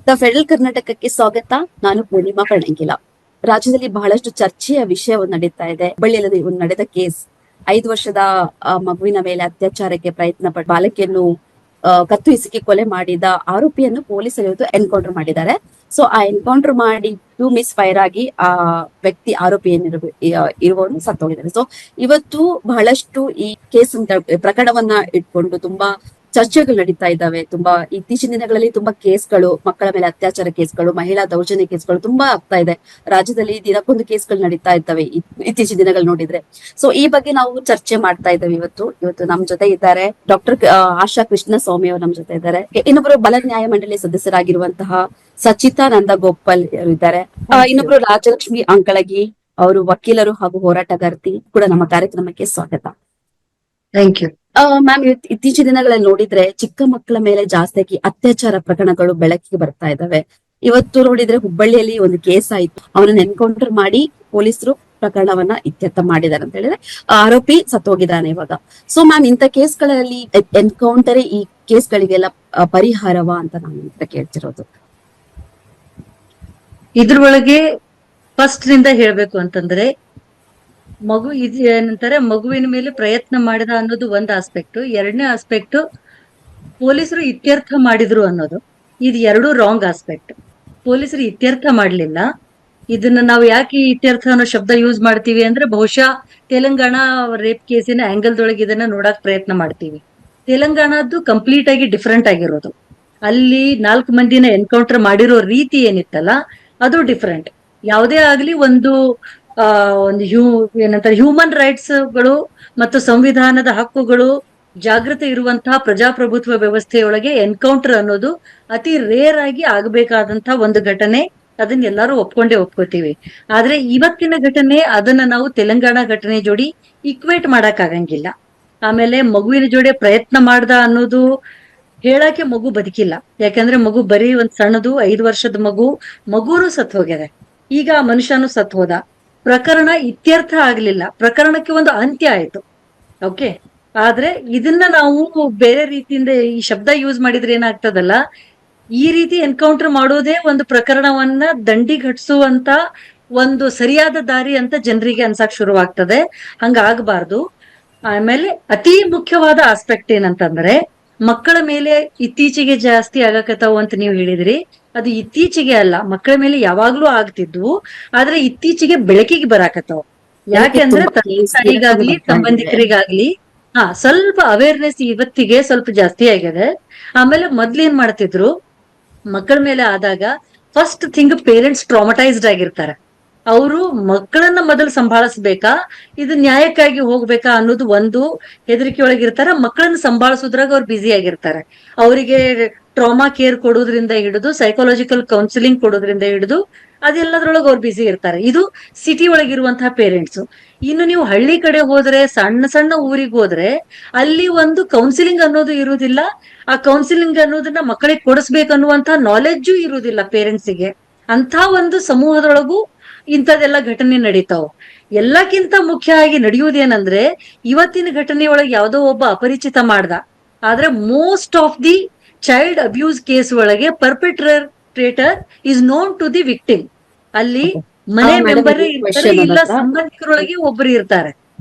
The federal ಕರ್ನಾಟಕಕ್ಕೆ ಸ್ವಾಗತ. ನಾನು ಪೂರ್ಣಿಮಾ ಪಣಂಗಿಲ. ರಾಜ್ಯದಲ್ಲಿ ಬಹಳಷ್ಟು ಚರ್ಚೆಯ ವಿಷಯ ನಡೀತಾ ಇದೆ. ಹುಬ್ಬಳ್ಳಿಯಲ್ಲಿ ಒಂದು ನಡೆದ ಕೇಸ್, 5 ವರ್ಷದ ಮಗುವಿನ ಮೇಲೆ ಅತ್ಯಾಚಾರಕ್ಕೆ ಪ್ರಯತ್ನ ಪಟ್ಟ ಬಾಲಕಿಯನ್ನು ಕತ್ತು ಹಿಸುಕಿ ಕೊಲೆ ಮಾಡಿದ ಆರೋಪಿಯನ್ನು ಪೊಲೀಸರು ಇವತ್ತು ಎನ್ಕೌಂಟರ್ ಮಾಡಿದ್ದಾರೆ. ಸೊ ಆ ಎನ್ಕೌಂಟರ್ ಮಾಡಿ ಮಿಸ್ ಫೈರ್ ಆಗಿ ಆ ವ್ಯಕ್ತಿ ಆರೋಪಿ ಇರುವವನು ಸತ್ತೋಗಿದ್ದಾರೆ. ಸೊ ಇವತ್ತು ಬಹಳಷ್ಟು ಈ ಕೇಸ್ ಪ್ರಕರಣವನ್ನ ಇಟ್ಕೊಂಡು ತುಂಬಾ ಚರ್ಚೆಗಳು ನಡೀತಾ ಇದ್ದಾವೆ. ತುಂಬಾ ಇತ್ತೀಚಿನ ದಿನಗಳಲ್ಲಿ ತುಂಬಾ ಕೇಸ್ಗಳು, ಮಕ್ಕಳ ಮೇಲೆ ಅತ್ಯಾಚಾರ ಕೇಸ್ಗಳು, ಮಹಿಳಾ ದೌರ್ಜನ್ಯ ಕೇಸ್ಗಳು ತುಂಬಾ ಆಗ್ತಾ ಇದೆ. ರಾಜ್ಯದಲ್ಲಿ ದಿನಕ್ಕೊಂದು ಕೇಸ್ಗಳು ನಡೀತಾ ಇದ್ದಾವೆ ಇತ್ತೀಚಿನ ದಿನಗಳು ನೋಡಿದ್ರೆ. ಸೊ ಈ ಬಗ್ಗೆ ನಾವು ಚರ್ಚೆ ಮಾಡ್ತಾ ಇದ್ದೇವೆ. ಇವತ್ತು ನಮ್ ಜೊತೆ ಇದ್ದಾರೆ ಡಾಕ್ಟರ್ ಆಶಾ ಕೃಷ್ಣ ಸ್ವಾಮಿ ಅವರು ನಮ್ ಜೊತೆ ಇದ್ದಾರೆ. ಇನ್ನೊಬ್ರು ಬಲ ನ್ಯಾಯ ಮಂಡಳಿ ಸದಸ್ಯರಾಗಿರುವಂತಹ ಸಚಿತಾ ನಂದಗೋಪಾಲ್ ಇದ್ದಾರೆ. ಇನ್ನೊಬ್ರು ರಾಜಲಕ್ಷ್ಮಿ ಅಂಕಳಗಿ, ಅವರು ವಕೀಲರು ಹಾಗೂ ಹೋರಾಟಗಾರ್ತಿ ಕೂಡ ನಮ್ಮ ಕಾರ್ಯಕ್ರಮಕ್ಕೆ ಸ್ವಾಗತ. Thank you ma'am. ಇತ್ತೀಚಿನ ದಿನಗಳಲ್ಲಿ ನೋಡಿದ್ರೆ ಚಿಕ್ಕ ಮಕ್ಕಳ ಮೇಲೆ ಜಾಸ್ತಿಯಾಗಿ ಅತ್ಯಾಚಾರ ಪ್ರಕರಣಗಳು ಬೆಳಕಿಗೆ ಬರ್ತಾ ಇದಾವೆ. ಇವತ್ತು ನೋಡಿದ್ರೆ ಹುಬ್ಬಳ್ಳಿಯಲ್ಲಿ ಒಂದು ಕೇಸ್ ಆಯ್ತು. ಅವನನ್ನ ಎನ್ಕೌಂಟರ್ ಮಾಡಿ ಪೊಲೀಸರು ಪ್ರಕರಣವನ್ನ ಇತ್ಯರ್ಥ ಮಾಡಿದ್ದಾರೆ ಅಂತ ಹೇಳಿದ್ರೆ ಆರೋಪಿ ಸತ್ತೋಗಿದ್ದಾನೆ ಇವಾಗ. ಸೊ ಮ್ಯಾಮ್, ಇಂಥ ಕೇಸ್ಗಳಲ್ಲಿ ಎನ್ಕೌಂಟರ್ ಈ ಕೇಸ್ಗಳಿಗೆಲ್ಲ ಪರಿಹಾರವಾ ಅಂತ ನಾನು ಕೇಳ್ತಿರೋದು. ಇದ್ರೊಳಗೆ ಫಸ್ಟ್ ನಿಂದ ಹೇಳ್ಬೇಕು ಅಂತಂದ್ರೆ, ಮಗು ಏನಂತಾರೆ, ಮಗುವಿನ ಮೇಲೆ ಪ್ರಯತ್ನ ಮಾಡಿದ ಅನ್ನೋದು ಒಂದು ಆಸ್ಪೆಕ್ಟ್. ಎರಡನೇ ಆಸ್ಪೆಕ್ಟ್ ಪೊಲೀಸರು ಇತ್ಯರ್ಥ ಮಾಡಿದ್ರು ಅನ್ನೋದು. ಇದು ಎರಡು ರಾಂಗ್ ಆಸ್ಪೆಕ್ಟ್. ಪೊಲೀಸರು ಇತ್ಯರ್ಥ ಮಾಡ್ಲಿಲ್ಲ. ಇದನ್ನ ನಾವು ಯಾಕೆ ಇತ್ಯರ್ಥ ಅನ್ನೋ ಶಬ್ದ ಯೂಸ್ ಮಾಡ್ತೀವಿ ಅಂದ್ರೆ, ಬಹುಶಃ ತೆಲಂಗಾಣ ರೇಪ್ ಕೇಸಿನ ಆಂಗಲ್ದೊಳಗೆ ಇದನ್ನ ನೋಡಕ್ ಪ್ರಯತ್ನ ಮಾಡ್ತೀವಿ. ತೆಲಂಗಾಣದ್ದು ಕಂಪ್ಲೀಟ್ ಆಗಿ ಡಿಫ್ರೆಂಟ್ ಆಗಿರೋದು. ಅಲ್ಲಿ 4 ಮಂದಿನ ಎನ್ಕೌಂಟರ್ ಮಾಡಿರೋ ರೀತಿ ಏನಿತ್ತಲ್ಲ, ಅದು ಡಿಫ್ರೆಂಟ್. ಯಾವುದೇ ಆಗ್ಲಿ ಒಂದು ಏನಂತಾರೆ, ಹ್ಯೂಮನ್ ರೈಟ್ಸ್ ಗಳು ಮತ್ತು ಸಂವಿಧಾನದ ಹಕ್ಕುಗಳು ಜಾಗೃತಿ ಇರುವಂತಹ ಪ್ರಜಾಪ್ರಭುತ್ವ ವ್ಯವಸ್ಥೆಯೊಳಗೆ ಎನ್ಕೌಂಟರ್ ಅನ್ನೋದು ಅತಿ ರೇರ್ ಆಗಿ ಆಗಬೇಕಾದಂತಹ ಒಂದು ಘಟನೆ. ಅದನ್ನ ಎಲ್ಲರೂ ಒಪ್ಕೋತೀವಿ. ಆದ್ರೆ ಇವತ್ತಿನ ಘಟನೆ, ಅದನ್ನ ನಾವು ತೆಲಂಗಾಣ ಘಟನೆ ಜೋಡಿ ಇಕ್ವೇಟ್ ಮಾಡಕ್ ಆಗಂಗಿಲ್ಲ. ಆಮೇಲೆ ಮಗುವಿನ ಜೋಡಿ ಪ್ರಯತ್ನ ಮಾಡ್ದ ಅನ್ನೋದು ಹೇಳಕ್ಕೆ ಮಗು ಬದುಕಿಲ್ಲ. ಯಾಕಂದ್ರೆ ಮಗು ಬರೀ ಒಂದ್ ಸಣ್ಣದು 5 ವರ್ಷದ ಮಗುನು ಸತ್ ಹೋಗ್ಯದೆ. ಈಗ ಆ ಮನುಷ್ಯನು ಸತ್ ಹೋದ. ಪ್ರಕರಣ ಇತ್ಯರ್ಥ ಆಗ್ಲಿಲ್ಲ, ಪ್ರಕರಣಕ್ಕೆ ಒಂದು ಅಂತ್ಯ ಆಯ್ತು. ಓಕೆ. ಆದ್ರೆ ಇದನ್ನ ನಾವು ಬೇರೆ ರೀತಿಯಿಂದ ಈ ಶಬ್ದ ಯೂಸ್ ಮಾಡಿದ್ರೆ ಏನಾಗ್ತದಲ್ಲ, ಈ ರೀತಿ ಎನ್ಕೌಂಟರ್ ಮಾಡೋದೇ ಒಂದು ಪ್ರಕರಣವನ್ನ ದಂಡಿಗಟ್ಟಿಸುವಂತ ಒಂದು ಸರಿಯಾದ ದಾರಿ ಅಂತ ಜನರಿಗೆ ಅನ್ಸಕ್ ಶುರುವಾಗ್ತದೆ. ಹಂಗಾಗಬಾರ್ದು. ಆಮೇಲೆ ಅತಿ ಮುಖ್ಯವಾದ ಆಸ್ಪೆಕ್ಟ್ ಏನಂತಂದ್ರೆ, ಮಕ್ಕಳ ಮೇಲೆ ಇತ್ತೀಚೆಗೆ ಜಾಸ್ತಿ ಆಗಕತ್ತಾವು ಅಂತ ನೀವು ಹೇಳಿದ್ರಿ. ಅದು ಇತ್ತೀಚೆಗೆ ಅಲ್ಲ, ಮಕ್ಕಳ ಮೇಲೆ ಯಾವಾಗ್ಲೂ ಆಗ್ತಿದ್ವು. ಆದ್ರೆ ಇತ್ತೀಚೆಗೆ ಬೆಳಕಿಗೆ ಬರಾಕತ್ತಾವ. ಯಾಕೆಂದ್ರೆ ತಾಯಿಗಾಗ್ಲಿ ಸಂಬಂಧಿಕರಿಗಾಗ್ಲಿ ಸ್ವಲ್ಪ ಅವೇರ್ನೆಸ್ ಇವತ್ತಿಗೆ ಸ್ವಲ್ಪ ಜಾಸ್ತಿ ಆಗಿದೆ. ಆಮೇಲೆ ಮೊದ್ಲೇನ್ ಮಾಡ್ತಿದ್ರು, ಮಕ್ಕಳ ಮೇಲೆ ಆದಾಗ ಫಸ್ಟ್ ಥಿಂಗ್ ಪೇರೆಂಟ್ಸ್ ಟ್ರಾಮಟೈಸ್ಡ್ ಆಗಿರ್ತಾರೆ. ಅವರು ಮಕ್ಕಳನ್ನ ಮೊದಲು ಸಂಭಾಳಿಸ್ಬೇಕಾ, ಇದು ನ್ಯಾಯಕ್ಕಾಗಿ ಹೋಗ್ಬೇಕಾ ಅನ್ನೋದು ಒಂದು ಹೆದರಿಕೆ ಒಳಗಿರ್ತಾರ. ಮಕ್ಕಳನ್ನ ಸಂಭಾಳಿಸೋದ್ರಾಗ ಅವ್ರು ಬ್ಯುಸಿ ಆಗಿರ್ತಾರೆ. ಅವರಿಗೆ ಟ್ರಾಮಾ ಕೇರ್ ಕೊಡೋದ್ರಿಂದ ಹಿಡಿದು ಸೈಕಾಲಜಿಕಲ್ ಕೌನ್ಸಿಲಿಂಗ್ ಕೊಡೋದ್ರಿಂದ ಹಿಡಿದು ಅದೆಲ್ಲದ್ರೊಳಗೆ ಅವ್ರು ಬ್ಯುಸಿ ಇರ್ತಾರೆ. ಇದು ಸಿಟಿ ಒಳಗಿರುವಂತಹ ಪೇರೆಂಟ್ಸ್. ಇನ್ನು ನೀವು ಹಳ್ಳಿ ಕಡೆ ಹೋದ್ರೆ, ಸಣ್ಣ ಸಣ್ಣ ಊರಿಗೆ ಹೋದ್ರೆ, ಅಲ್ಲಿ ಒಂದು ಕೌನ್ಸಿಲಿಂಗ್ ಅನ್ನೋದು ಇರುವುದಿಲ್ಲ. ಆ ಕೌನ್ಸಿಲಿಂಗ್ ಅನ್ನೋದನ್ನ ಮಕ್ಕಳಿಗೆ ಕೊಡಿಸ್ಬೇಕನ್ನುವಂತಹ ನಾಲೆಡ್ಜು ಇರುವುದಿಲ್ಲ ಪೇರೆಂಟ್ಸಿಗೆ. ಅಂತ ಒಂದು ಸಮೂಹದೊಳಗೂ ಇಂಥದೆಲ್ಲ ಘಟನೆ ನಡೀತಾವ. ಎಲ್ಲಕ್ಕಿಂತ ಮುಖ್ಯ ಆಗಿ ನಡೆಯುವುದೇನಂದ್ರೆ, ಇವತ್ತಿನ ಘಟನೆಯೊಳಗೆ ಯಾವುದೋ ಒಬ್ಬ ಅಪರಿಚಿತ ಮಾಡ್ದ. ಆದ್ರೆ most of the child abuse case ಒಳಗೆ perpetrator is known to the victim. ಅಲ್ಲಿ ಮನೆ ಮೆಂಬರ್ ಇರ್ತಾರೆ, ಇಲ್ಲ ಸಂಬಂಧಿಕರೊಳಗೆ ಒಬ್ರು ಇರ್ತಾರೆ.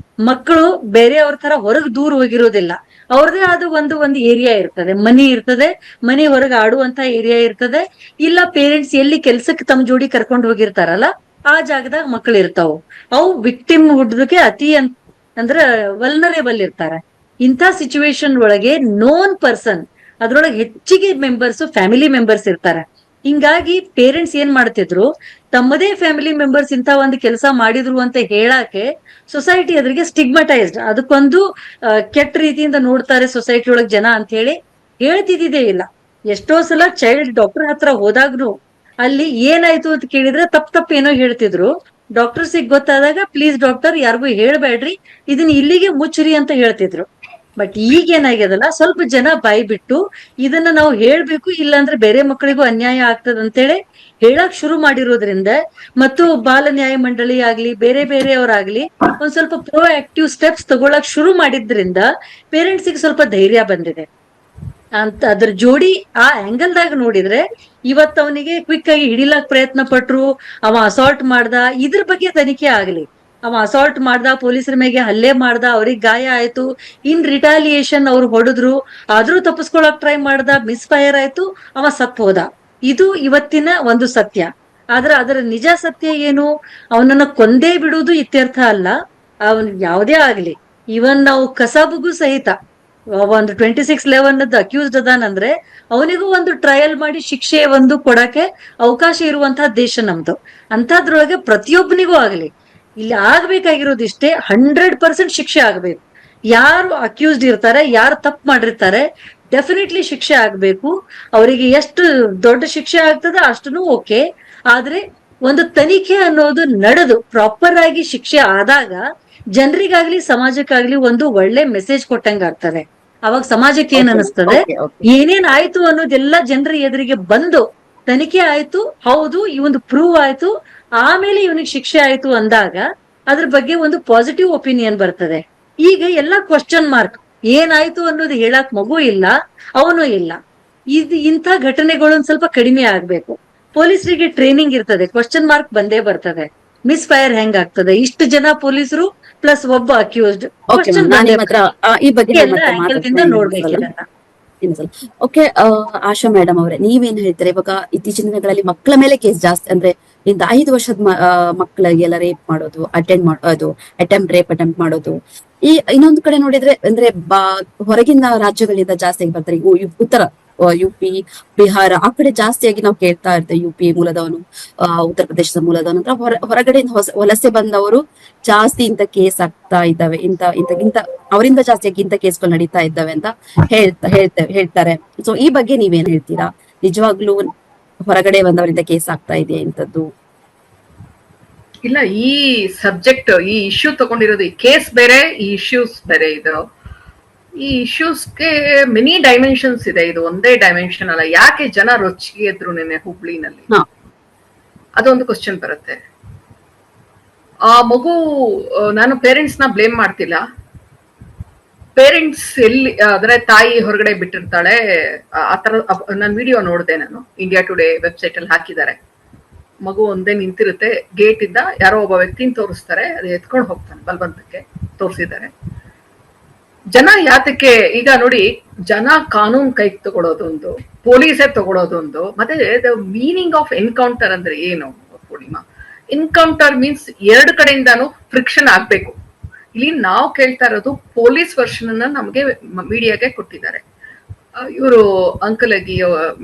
ಮಕ್ಕಳು ಬೇರೆಯವ್ರ ತರ ಹೊರಗೆ ದೂರ ಹೋಗಿರೋದಿಲ್ಲ. ಅವ್ರದೇ ಆದ ಒಂದು ಏರಿಯಾ ಇರ್ತದೆ, ಮನಿ ಇರ್ತದೆ, ಮನೆ ಹೊರಗೆ ಆಡುವಂತ ಏರಿಯಾ ಇರ್ತದೆ. ಇಲ್ಲ ಪೇರೆಂಟ್ಸ್ ಎಲ್ಲಿ ಕೆಲ್ಸಕ್ಕೆ ತಮ್ಮ ಜೋಡಿ ಕರ್ಕೊಂಡು ಹೋಗಿರ್ತಾರಲ್ಲ, ಆ ಜಾಗದಾಗ ಮಕ್ಕಳು ಇರ್ತಾವ. ಅವು ವಿಕ್ಟಿಮ್ ಹುಡ್ದಕ್ಕೆ ಅಂದ್ರೆ ವಲ್ನರೇಬಲ್ ಇರ್ತಾರೆ. ಇಂಥ ಸಿಚುವೇಶನ್ ಒಳಗೆ ನೋನ್ ಪರ್ಸನ್, ಅದ್ರೊಳಗೆ ಹೆಚ್ಚಿಗೆ ಮೆಂಬರ್ಸ್ ಫ್ಯಾಮಿಲಿ ಮೆಂಬರ್ಸ್ ಇರ್ತಾರೆ. ಹಿಂಗಾಗಿ ಪೇರೆಂಟ್ಸ್ ಏನ್ ಮಾಡ್ತಿದ್ರು, ತಮ್ಮದೇ ಫ್ಯಾಮಿಲಿ ಮೆಂಬರ್ಸ್ ಇಂಥ ಒಂದು ಕೆಲಸ ಮಾಡಿದ್ರು ಅಂತ ಹೇಳಾಕೆ ಸೊಸೈಟಿ ಅದ್ರಿಗೆ ಸ್ಟಿಗ್ಮಟೈಸ್ಡ್, ಅದಕ್ಕೊಂದು ಕೆಟ್ಟ ರೀತಿಯಿಂದ ನೋಡ್ತಾರೆ ಸೊಸೈಟಿ ಒಳಗ್ ಜನ ಅಂತ ಹೇಳಿ ಹೇಳ್ತಿದ್ದೇ ಇಲ್ಲ. ಎಷ್ಟೋ ಸಲ ಚೈಲ್ಡ್ ಡಾಕ್ಟರ್ ಹತ್ರ ಹೋದಾಗ್ನು ಅಲ್ಲಿ ಏನಾಯ್ತು ಅಂತ ಕೇಳಿದ್ರೆ ತಪ್ಪ ಏನೋ ಹೇಳ್ತಿದ್ರು. ಡಾಕ್ಟರ್ಸಿಗೆ ಗೊತ್ತಾದಾಗ, ಪ್ಲೀಸ್ ಡಾಕ್ಟರ್ ಯಾರಿಗೂ ಹೇಳ್ಬೇಡ್ರಿ, ಇದನ್ನ ಇಲ್ಲಿಗೆ ಮುಚ್ಚ್ರಿ ಅಂತ ಹೇಳ್ತಿದ್ರು. ಬಟ್ ಈಗ ಏನಾಗ್ಯದಲ್ಲ, ಸ್ವಲ್ಪ ಜನ ಬಾಯಿ ಬಿಟ್ಟು ಇದನ್ನ ನಾವು ಹೇಳ್ಬೇಕು, ಇಲ್ಲಾಂದ್ರೆ ಬೇರೆ ಮಕ್ಕಳಿಗೂ ಅನ್ಯಾಯ ಆಗ್ತದ ಅಂತೇಳಿ ಹೇಳಕ್ ಶುರು ಮಾಡಿರೋದ್ರಿಂದ, ಮತ್ತು ಬಾಲ ನ್ಯಾಯ ಮಂಡಳಿ ಆಗ್ಲಿ ಬೇರೆಯವರಾಗ್ಲಿ ಒಂದ್ ಸ್ವಲ್ಪ ಪ್ರೋ ಆಕ್ಟಿವ್ ಸ್ಟೆಪ್ಸ್ ತಗೊಳಕ್ ಶುರು ಮಾಡಿದ್ರಿಂದ ಪೇರೆಂಟ್ಸಿಗೆ ಸ್ವಲ್ಪ ಧೈರ್ಯ ಬಂದಿದೆ. ಅಂತ ಅದ್ರ ಜೋಡಿ ಆ ಆಂಗಲ್ ದಾಗ ನೋಡಿದ್ರೆ ಇವತ್ತು ಅವನಿಗೆ ಕ್ವಿಕ್ ಆಗಿ ಹಿಡಿಲಾಕ್ ಪ್ರಯತ್ನ ಪಟ್ರು, ಅವ ಅಸಾಲ್ಟ್ ಮಾಡ್ದ, ಇದ್ರ ಬಗ್ಗೆ ತನಿಖೆ ಆಗ್ಲಿ. ಅವ ಅಸಾಲ್ಟ್ ಮಾಡ್ದ, ಪೊಲೀಸರ ಮೇಲೆ ಹಲ್ಲೆ ಮಾಡ್ದ, ಅವ್ರಿಗೆ ಗಾಯ ಆಯ್ತು, ಇನ್ ರಿಟಾಲಿಯೇಷನ್ ಅವ್ರು ಹೊಡೆದ್ರು, ಆದ್ರೂ ತಪ್ಪಿಸ್ಕೊಳಕ್ ಟ್ರೈ ಮಾಡ್ದ, ಮಿಸ್ ಫೈರ್ ಆಯ್ತು, ಅವ ಸತ್ ಹೋದ. ಇದು ಇವತ್ತಿನ ಒಂದು ಸತ್ಯ. ಆದ್ರೆ ಅದರ ನಿಜ ಸತ್ಯ ಏನು? ಅವನನ್ನ ಕೊಂದೇ ಬಿಡುವುದು ಇತ್ಯರ್ಥ ಅಲ್ಲ. ಅವನ್ ಯಾವುದೇ ಆಗ್ಲಿ, ಇವನ್ ನಾವು ಕಸಾಬುಗೂ ಸಹಿತ ಒಂದು 2611 ಅಕ್ಯೂಸ್ಡ್ ಅದಾನಂದ್ರೆ ಅವನಿಗೂ ಒಂದು ಟ್ರಯಲ್ ಮಾಡಿ ಶಿಕ್ಷೆ ಒಂದು ಕೊಡಕ್ಕೆ ಅವಕಾಶ ಇರುವಂತಹ ದೇಶ ನಮ್ದು. ಅಂತದ್ರೊಳಗೆ ಪ್ರತಿಯೊಬ್ಬನಿಗೂ ಆಗ್ಲಿ, ಇಲ್ಲಿ ಆಗ್ಬೇಕಾಗಿರೋದು ಇಷ್ಟೇ, 100% ಶಿಕ್ಷೆ ಆಗ್ಬೇಕು. ಯಾರು ಅಕ್ಯೂಸ್ಡ್ ಇರ್ತಾರೆ, ಯಾರು ತಪ್ಪು ಮಾಡಿರ್ತಾರೆ, ಡೆಫಿನೆಟ್ಲಿ ಶಿಕ್ಷೆ ಆಗ್ಬೇಕು. ಅವರಿಗೆ ಎಷ್ಟು ದೊಡ್ಡ ಶಿಕ್ಷೆ ಆಗ್ತದೆ ಅಷ್ಟೂ ಓಕೆ. ಆದ್ರೆ ಒಂದು ತನಿಖೆ ಅನ್ನೋದು ನಡೆದು ಪ್ರಾಪರ್ ಆಗಿ ಶಿಕ್ಷೆ ಆದಾಗ ಜನರಿಗಾಗ್ಲಿ ಸಮಾಜಕ್ಕಾಗ್ಲಿ ಒಂದು ಒಳ್ಳೆ ಮೆಸೇಜ್ ಕೊಟ್ಟಂಗ ಆಗ್ತದೆ. ಅವಾಗ ಸಮಾಜಕ್ಕೆ ಏನ್ ಅನಿಸ್ತದೆ, ಏನೇನ್ ಆಯ್ತು ಅನ್ನೋದೆಲ್ಲ ಜನರ ಎದುರಿಗೆ ಬಂದು ತನಿಖೆ ಆಯ್ತು, ಹೌದು ಈ ಒಂದು ಪ್ರೂವ್ ಆಯ್ತು, ಆಮೇಲೆ ಇವನಿಗೆ ಶಿಕ್ಷೆ ಆಯ್ತು ಅಂದಾಗ ಅದ್ರ ಬಗ್ಗೆ ಒಂದು ಪಾಸಿಟಿವ್ ಒಪಿನಿಯನ್ ಬರ್ತದೆ. ಈಗ ಎಲ್ಲ ಕ್ವಶನ್ ಮಾರ್ಕ್, ಏನಾಯ್ತು ಅನ್ನೋದು ಹೇಳಕ್ ಮಗು ಇಲ್ಲ, ಅವನು ಇಲ್ಲ. ಇಂಥ ಘಟನೆಗಳು ಒಂದ್ ಸ್ವಲ್ಪ ಕಡಿಮೆ ಆಗ್ಬೇಕು. ಪೊಲೀಸರಿಗೆ ಟ್ರೈನಿಂಗ್ ಇರ್ತದೆ, ಕ್ವಶನ್ ಮಾರ್ಕ್ ಬಂದೇ ಬರ್ತದೆ. ಮಿಸ್ ಫೈರ್ ಹೆಂಗ್ ಆಗ್ತದೆ, ಇಷ್ಟು ಜನ ಪೊಲೀಸರು ಪ್ಲಸ್ ಒಬ್ಬ ಅಕ್ಯೂಸ್ಡ್, ಈ ಬಗ್ಗೆ ನೋಡ್ಬೇಕಿಲ್ಲ. ಓಕೆ, ಆಶಾ ಮೇಡಮ್ ಅವರೇ, ನೀವೇನ್ ಹೇಳ್ತಾರೆ? ಇವಾಗ ಇತ್ತೀಚಿನ ದಿನಗಳಲ್ಲಿ ಮಕ್ಕಳ ಮೇಲೆ ಕೇಸ್ ಜಾಸ್ತಿ, ಅಂದ್ರೆ ಇಂದ 5 ವರ್ಷದ ಮಕ್ಕಳಿಗೆಲ್ಲ ರೇಪ್ ಮಾಡೋದು, ಅಟೆಂಪ್ಟ್ ರೇಪ್ ಮಾಡೋದು. ಈ ಇನ್ನೊಂದು ಕಡೆ ನೋಡಿದ್ರೆ ಅಂದ್ರೆ ಹೊರಗಿನ ರಾಜ್ಯಗಳಿಂದ ಜಾಸ್ತಿಯಾಗಿ ಬರ್ತಾರೆ. ಉತ್ತರ UP, ಬಿಹಾರ ಆ ಕಡೆ ಜಾಸ್ತಿಯಾಗಿ ನಾವು ಕೇಳ್ತಾ ಇರ್ತೇವೆ. UP ಮೂಲದವನು, ಉತ್ತರ ಪ್ರದೇಶದ ಮೂಲದವನು ಅಂತ ಹೊರಗಡೆಯಿಂದ ವಲಸೆ ಬಂದವರು ಜಾಸ್ತಿ ಇಂಥ ಕೇಸ್ ಆಗ್ತಾ ಇದ್ದಾವೆ, ಇಂತ ಅವರಿಂದ ಜಾಸ್ತಿಯಾಗಿ ಇಂಥ ಕೇಸ್ಗಳು ನಡೀತಾ ಇದ್ದಾವೆ ಅಂತ ಹೇಳ್ತಾರೆ. ಸೊ ಈ ಬಗ್ಗೆ ನೀವೇನ್ ಹೇಳ್ತೀರಾ? ನಿಜವಾಗ್ಲೂ ಹೊರಗಡೆ ಬಂದವರಿಂದ ಕೇಸ್ ಆಗ್ತಾ ಇದೆಯಾ ಇಂಥದ್ದು? ಇಲ್ಲ, ಈ ಸಬ್ಜೆಕ್ಟ್, ಈ ಇಶ್ಯೂ ತಗೊಂಡಿರೋದು, ಈ ಕೇಸ್ ಬೇರೆ, ಈ ಇಶ್ಯೂಸ್ ಬೇರೆ. ಇದು ಈ ಇಶ್ಯೂಸ್ಗೆ ಮೆನಿ ಡೈಮೆನ್ಷನ್ಸ್ ಇದೆ, ಇದು ಒಂದೇ ಡೈಮೆನ್ಷನ್ ಅಲ್ಲ. ಯಾಕೆ ಜನ ರೊಚ್ಚಿಗೆ ಎದ್ರು ನಿನ್ನೆ ಹುಬ್ಳಿನಲ್ಲಿ, ಅದೊಂದು ಕ್ವಶನ್ ಬರುತ್ತೆ. ಆ ಮಗು, ನಾನು ಪೇರೆಂಟ್ಸ್ ನ ಬ್ಲೇಮ್ ಮಾಡ್ತಿಲ್ಲ. ಪೇರೆಂಟ್ಸ್ ಎಲ್ಲಿ ಅಂದ್ರೆ ತಾಯಿ ಹೊರಗಡೆ ಬಿಟ್ಟಿರ್ತಾಳೆ, ಆತರ. ನಾನು ವಿಡಿಯೋ ನೋಡಿದೆ, ನಾನು ಇಂಡಿಯಾ ಟುಡೇ ವೆಬ್ಸೈಟ್ ಅಲ್ಲಿ ಹಾಕಿದ್ದಾರೆ. ಮಗು ಒಂದೇ ನಿಂತಿರುತ್ತೆ, ಗೇಟ್ ಇಂದ ಯಾರೋ ಒಬ್ಬ ವ್ಯಕ್ತಿನ ತೋರಿಸ್ತಾರೆ, ಅದು ಎತ್ಕೊಂಡು ಹೋಗ್ತಾನೆ, ಬಲವಂತಕ್ಕೆ ತೋರಿಸಿದ್ದಾರೆ. ಜನ ಯಾತಕ್ಕೆ ಈಗ ನೋಡಿ, ಜನ ಕಾನೂನು ಕೈಗೆ ತಗೊಳೋದೊಂದು, ಪೊಲೀಸೇ ತಗೊಳೋದೊಂದು. ಮತ್ತೆ ದ ಮೀನಿಂಗ್ ಆಫ್ ಎನ್ಕೌಂಟರ್ ಅಂದ್ರೆ ಏನು ಪೂರ್ಣಿಮಾ? ಎನ್ಕೌಂಟರ್ ಮೀನ್ಸ್ ಎರಡು ಕಡೆಯಿಂದಾನು ಫ್ರಿಕ್ಷನ್ ಆಗ್ಬೇಕು. ಇಲ್ಲಿ ನಾವು ಕೇಳ್ತಾ ಇರೋದು ಪೊಲೀಸ್ ವರ್ಷನ್ ಅನ್ನ ನಮ್ಗೆ ಮೀಡಿಯಾಗೆ ಕೊಟ್ಟಿದ್ದಾರೆ. ಇವರು ಅಂಕಲ್ ಆಗಿ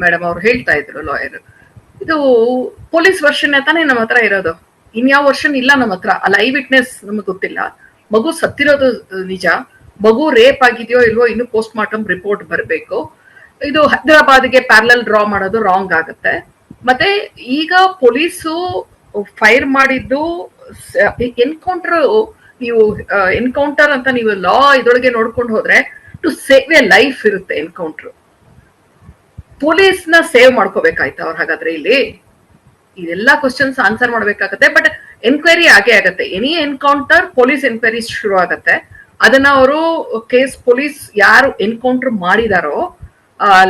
ಮೇಡಮ್ ಅವ್ರು ಹೇಳ್ತಾ ಇದ್ರು, ಲಾಯರ್, ಇದು ಪೊಲೀಸ್ ವರ್ಷನ್ ತಾನೇ ನಮ್ಮ ಹತ್ರ ಇರೋದು, ಇನ್ಯಾವ ವರ್ಷನ್ ಇಲ್ಲ ನಮ್ಮ ಹತ್ರ. ಆ ಲೈವ್ ವಿಟ್ನೆಸ್ ನಮಗ್ ಗೊತ್ತಿಲ್ಲ. ಮಗು ಸತ್ತಿರೋದು ನಿಜ, ಮಗು ರೇಪ್ ಆಗಿದೆಯೋ ಇಲ್ವೋ ಇನ್ನು ಪೋಸ್ಟ್ ಮಾರ್ಟಮ್ ರಿಪೋರ್ಟ್ ಬರಬೇಕು. ಇದು ಹೈದರಾಬಾದ್ಗೆ ಪ್ಯಾರಲಲ್ ಡ್ರಾ ಮಾಡೋದು ರಾಂಗ್ ಆಗುತ್ತೆ. ಮತ್ತೆ ಈಗ ಪೊಲೀಸು ಫೈರ್ ಮಾಡಿದ್ದು ಎನ್ಕೌಂಟರ್, ನೀವು ಎನ್ಕೌಂಟರ್ ಅಂತ ನೀವು ಲಾ ಇದೊಳಗೆ ನೋಡ್ಕೊಂಡು ಹೋದ್ರೆ ಟು ಸೇವ್ ಎ ಲೈಫ್ ಇರುತ್ತೆ ಎನ್ಕೌಂಟರ್. ಪೊಲೀಸ್ ನ ಸೇವ್ ಮಾಡ್ಕೋಬೇಕಾಯ್ತು ಅವ್ರು. ಹಾಗಾದ್ರೆ ಇಲ್ಲಿ ಇದೆಲ್ಲ ಕ್ವಶನ್ಸ್ ಆನ್ಸರ್ ಮಾಡ್ಬೇಕಾಗತ್ತೆ. ಬಟ್ ಎನ್ಕ್ವೈರಿ ಆಗೇ ಆಗತ್ತೆ. ಎನಿ ಎನ್ಕೌಂಟರ್ ಪೊಲೀಸ್ ಎನ್ಕ್ವೈರಿ ಶುರು ಆಗತ್ತೆ. ಅದನ್ನ ಅವರು ಕೇಸ್, ಪೊಲೀಸ್ ಯಾರು ಎನ್ಕೌಂಟರ್ ಮಾಡಿದಾರೋ,